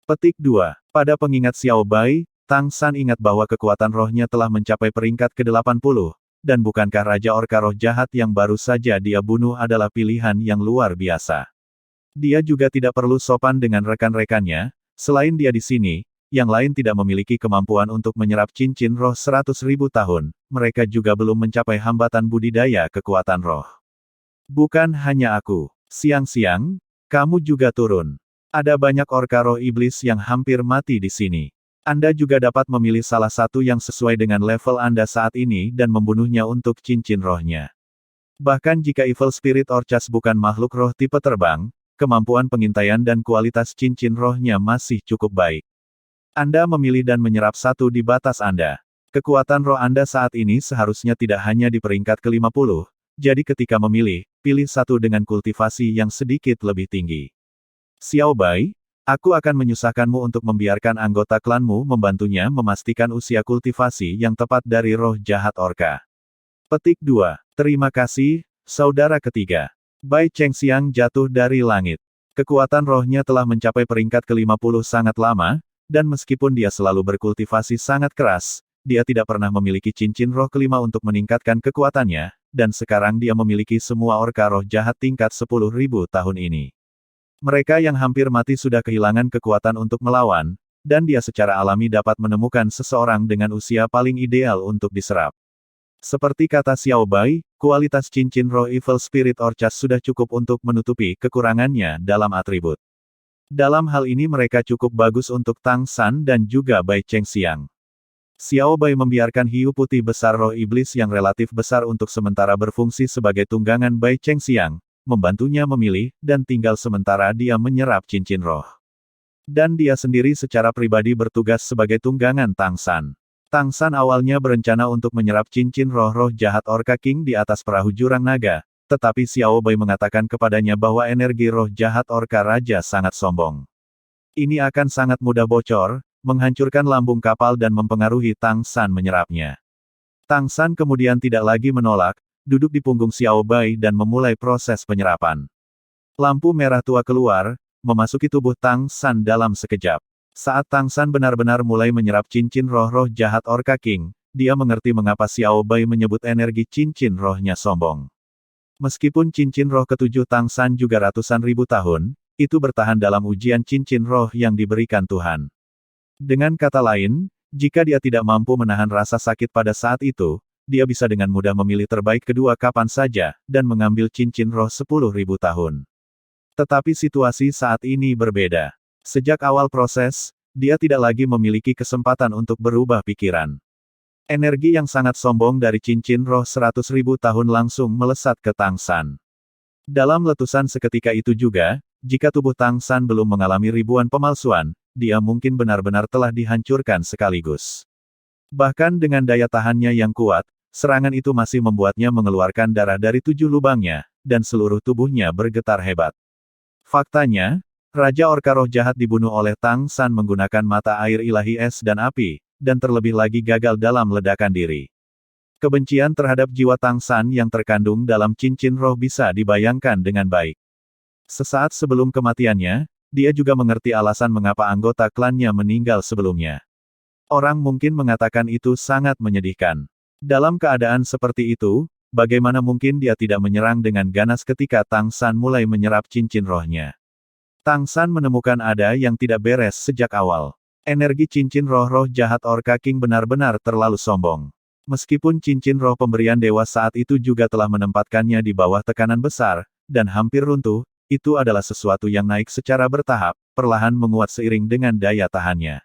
Petik 2. Pada pengingat Xiao Bai, Tang San ingat bahwa kekuatan rohnya telah mencapai peringkat ke-80, dan bukankah Raja Orka Roh Jahat yang baru saja dia bunuh adalah pilihan yang luar biasa. Dia juga tidak perlu sopan dengan rekan-rekannya, selain dia di sini, yang lain tidak memiliki kemampuan untuk menyerap cincin roh 100.000 tahun, mereka juga belum mencapai hambatan budidaya kekuatan roh. Bukan hanya aku. Siang-siang, kamu juga turun. Ada banyak orka roh iblis yang hampir mati di sini. Anda juga dapat memilih salah satu yang sesuai dengan level Anda saat ini dan membunuhnya untuk cincin rohnya. Bahkan jika Evil Spirit Orchas bukan makhluk roh tipe terbang, kemampuan pengintaian dan kualitas cincin rohnya masih cukup baik. Anda memilih dan menyerap satu di batas Anda. Kekuatan roh Anda saat ini seharusnya tidak hanya di peringkat ke-50, jadi ketika memilih, pilih satu dengan kultivasi yang sedikit lebih tinggi. Xiao Bai, aku akan menyusahkanmu untuk membiarkan anggota klanmu membantunya memastikan usia kultivasi yang tepat dari roh jahat orka. Petik 2. Terima kasih, saudara ketiga. Bai Chengxiang jatuh dari langit. Kekuatan rohnya telah mencapai peringkat ke-50 sangat lama, dan meskipun dia selalu berkultivasi sangat keras, dia tidak pernah memiliki cincin roh kelima untuk meningkatkan kekuatannya, dan sekarang dia memiliki semua orka roh jahat tingkat 10.000 tahun ini. Mereka yang hampir mati sudah kehilangan kekuatan untuk melawan, dan dia secara alami dapat menemukan seseorang dengan usia paling ideal untuk diserap. Seperti kata Xiao Bai, kualitas cincin roh Evil Spirit Orchas sudah cukup untuk menutupi kekurangannya dalam atribut. Dalam hal ini mereka cukup bagus untuk Tang San dan juga Bai Chengxiang. Xiao Bai membiarkan hiu putih besar roh iblis yang relatif besar untuk sementara berfungsi sebagai tunggangan Bai Chengxiang, membantunya memilih, dan tinggal sementara dia menyerap cincin roh. Dan dia sendiri secara pribadi bertugas sebagai tunggangan Tang San. Tang San awalnya berencana untuk menyerap cincin roh-roh jahat Orca King di atas perahu jurang naga, tetapi Xiao Bai mengatakan kepadanya bahwa energi roh jahat Orca Raja sangat sombong. Ini akan sangat mudah bocor, menghancurkan lambung kapal dan mempengaruhi Tang San menyerapnya. Tang San kemudian tidak lagi menolak, duduk di punggung Xiao Bai dan memulai proses penyerapan. Lampu merah tua keluar, memasuki tubuh Tang San dalam sekejap. Saat Tang San benar-benar mulai menyerap cincin roh-roh jahat Orca King, dia mengerti mengapa Xiao Bai menyebut energi cincin rohnya sombong. Meskipun cincin roh ketujuh Tang San juga ratusan ribu tahun, itu bertahan dalam ujian cincin roh yang diberikan Tuhan. Dengan kata lain, jika dia tidak mampu menahan rasa sakit pada saat itu, dia bisa dengan mudah memilih terbaik kedua kapan saja, dan mengambil cincin roh 10.000 tahun. Tetapi situasi saat ini berbeda. Sejak awal proses, dia tidak lagi memiliki kesempatan untuk berubah pikiran. Energi yang sangat sombong dari cincin roh 100.000 tahun langsung melesat ke Tang San. Dalam letusan seketika itu juga, jika tubuh Tang San belum mengalami ribuan pemalsuan, dia mungkin benar-benar telah dihancurkan sekaligus. Bahkan dengan daya tahannya yang kuat, serangan itu masih membuatnya mengeluarkan darah dari 7 lubangnya, dan seluruh tubuhnya bergetar hebat. Faktanya, Raja Orka Roh Jahat dibunuh oleh Tang San menggunakan mata air ilahi es dan api, dan terlebih lagi gagal dalam ledakan diri. Kebencian terhadap jiwa Tang San yang terkandung dalam cincin roh bisa dibayangkan dengan baik. Sesaat sebelum kematiannya, dia juga mengerti alasan mengapa anggota klannya meninggal sebelumnya. Orang mungkin mengatakan itu sangat menyedihkan. Dalam keadaan seperti itu, bagaimana mungkin dia tidak menyerang dengan ganas ketika Tang San mulai menyerap cincin rohnya. Tang San menemukan ada yang tidak beres sejak awal. Energi cincin roh-roh jahat Orca King benar-benar terlalu sombong. Meskipun cincin roh pemberian dewa saat itu juga telah menempatkannya di bawah tekanan besar, dan hampir runtuh, itu adalah sesuatu yang naik secara bertahap, perlahan menguat seiring dengan daya tahannya.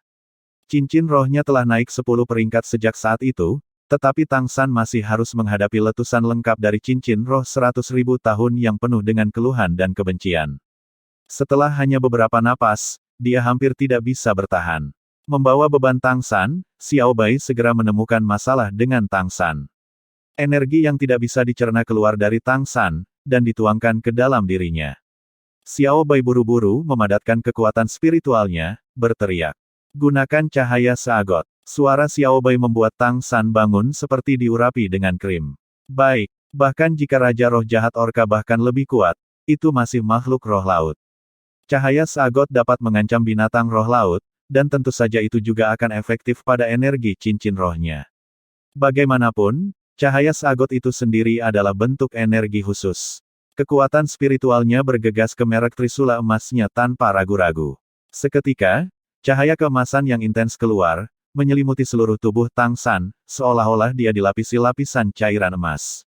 Cincin rohnya telah naik 10 peringkat sejak saat itu, tetapi Tang San masih harus menghadapi letusan lengkap dari cincin roh 100.000 tahun yang penuh dengan keluhan dan kebencian. Setelah hanya beberapa napas, dia hampir tidak bisa bertahan. Membawa beban Tang San, Xiao Bai segera menemukan masalah dengan Tang San. Energi yang tidak bisa dicerna keluar dari Tang San, dan dituangkan ke dalam dirinya. Xiao Bai buru-buru memadatkan kekuatan spiritualnya, berteriak. Gunakan cahaya Saagot. Suara Xiao Bai membuat Tang San bangun seperti diurapi dengan krim. Baik, bahkan jika Raja Roh Jahat Orka bahkan lebih kuat, itu masih makhluk roh laut. Cahaya Saagot dapat mengancam binatang roh laut, dan tentu saja itu juga akan efektif pada energi cincin rohnya. Bagaimanapun, cahaya Saagot itu sendiri adalah bentuk energi khusus. Kekuatan spiritualnya bergegas ke merek trisula emasnya tanpa ragu-ragu. Seketika, cahaya keemasan yang intens keluar, menyelimuti seluruh tubuh Tang San, seolah-olah dia dilapisi lapisan cairan emas.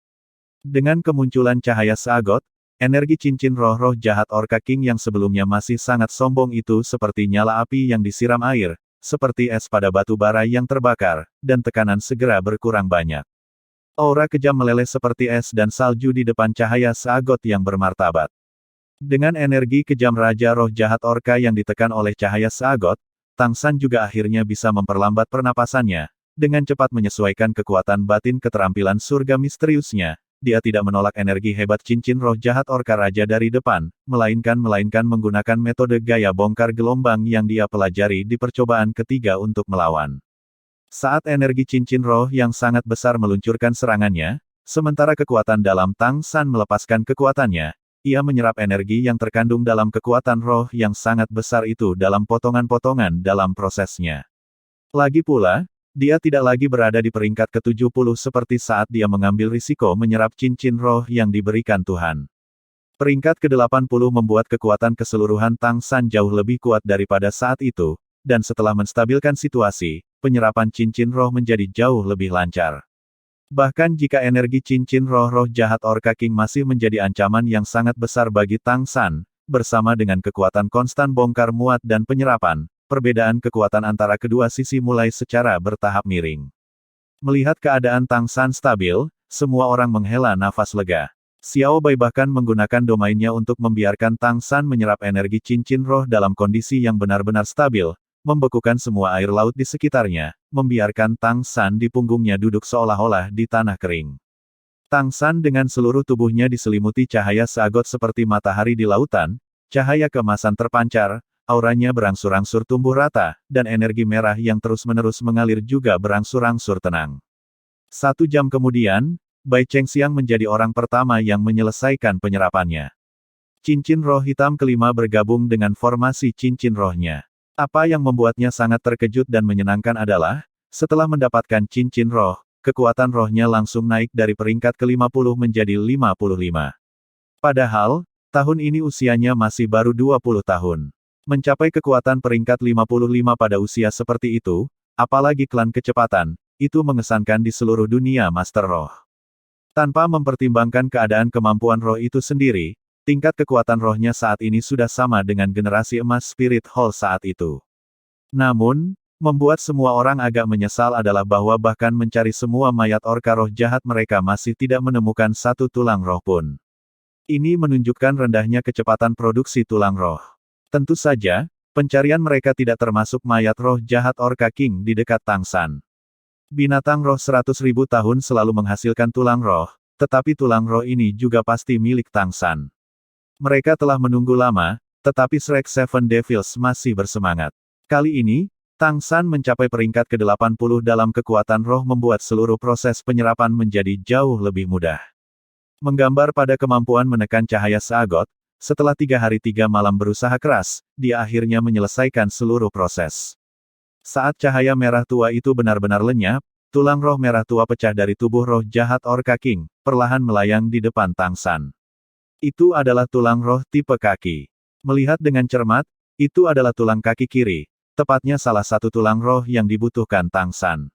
Dengan kemunculan cahaya Saagot, energi cincin roh-roh jahat Orca King yang sebelumnya masih sangat sombong itu seperti nyala api yang disiram air, seperti es pada batu bara yang terbakar, dan tekanan segera berkurang banyak. Aura kejam meleleh seperti es dan salju di depan cahaya Saagot yang bermartabat. Dengan energi kejam Raja Roh Jahat Orca yang ditekan oleh cahaya Saagot, Tang San juga akhirnya bisa memperlambat pernapasannya. Dengan cepat menyesuaikan kekuatan batin keterampilan surga misteriusnya, dia tidak menolak energi hebat cincin roh jahat Orca Raja dari depan, melainkan menggunakan metode gaya bongkar gelombang yang dia pelajari di percobaan ketiga untuk melawan. Saat energi cincin roh yang sangat besar meluncurkan serangannya, sementara kekuatan dalam Tang San melepaskan kekuatannya, ia menyerap energi yang terkandung dalam kekuatan roh yang sangat besar itu dalam potongan-potongan dalam prosesnya. Lagi pula, dia tidak lagi berada di peringkat ke-70 seperti saat dia mengambil risiko menyerap cincin roh yang diberikan Tuhan. Peringkat ke-80 membuat kekuatan keseluruhan Tang San jauh lebih kuat daripada saat itu, dan setelah menstabilkan situasi, penyerapan cincin roh menjadi jauh lebih lancar. Bahkan jika energi cincin roh-roh jahat Orca King masih menjadi ancaman yang sangat besar bagi Tang San, bersama dengan kekuatan konstan bongkar muat dan penyerapan, perbedaan kekuatan antara kedua sisi mulai secara bertahap miring. Melihat keadaan Tang San stabil, semua orang menghela nafas lega. Xiao Bai bahkan menggunakan domainnya untuk membiarkan Tang San menyerap energi cincin roh dalam kondisi yang benar-benar stabil, membekukan semua air laut di sekitarnya, membiarkan Tang San di punggungnya duduk seolah-olah di tanah kering. Tang San dengan seluruh tubuhnya diselimuti cahaya Saagot seperti matahari di lautan, cahaya keemasan terpancar, auranya berangsur-angsur tumbuh rata, dan energi merah yang terus-menerus mengalir juga berangsur-angsur tenang. 1 jam kemudian, Bai Chengxiang menjadi orang pertama yang menyelesaikan penyerapannya. Cincin roh hitam kelima bergabung dengan formasi cincin rohnya. Apa yang membuatnya sangat terkejut dan menyenangkan adalah, Setelah mendapatkan cincin roh, kekuatan rohnya langsung naik dari peringkat ke-50 menjadi 55. Padahal, tahun ini usianya masih baru 20 tahun. Mencapai kekuatan peringkat 55 pada usia seperti itu, apalagi klan kecepatan, itu mengesankan di seluruh dunia Master Roh. Tanpa mempertimbangkan keadaan kemampuan roh itu sendiri, tingkat kekuatan rohnya saat ini sudah sama dengan generasi emas Spirit Hall saat itu. Namun, membuat semua orang agak menyesal adalah bahwa bahkan mencari semua mayat orka roh jahat mereka masih tidak menemukan satu tulang roh pun. Ini menunjukkan rendahnya kecepatan produksi tulang roh. Tentu saja, pencarian mereka tidak termasuk mayat roh jahat Orca King di dekat Tangshan. Binatang roh 100.000 tahun selalu menghasilkan tulang roh, tetapi tulang roh ini juga pasti milik Tangshan. Mereka telah menunggu lama, tetapi Shrek Seven Devils masih bersemangat. Kali ini, Tangshan mencapai peringkat ke-80 dalam kekuatan roh membuat seluruh proses penyerapan menjadi jauh lebih mudah. Menggambar pada kemampuan menekan cahaya seagot, setelah 3 hari 3 malam berusaha keras, dia akhirnya menyelesaikan seluruh proses. Saat cahaya merah tua itu benar-benar lenyap, tulang roh merah tua pecah dari tubuh roh jahat Orca King, perlahan melayang di depan Tangshan. Itu adalah tulang roh tipe kaki. Melihat dengan cermat, itu adalah tulang kaki kiri, tepatnya salah satu tulang roh yang dibutuhkan Tangshan.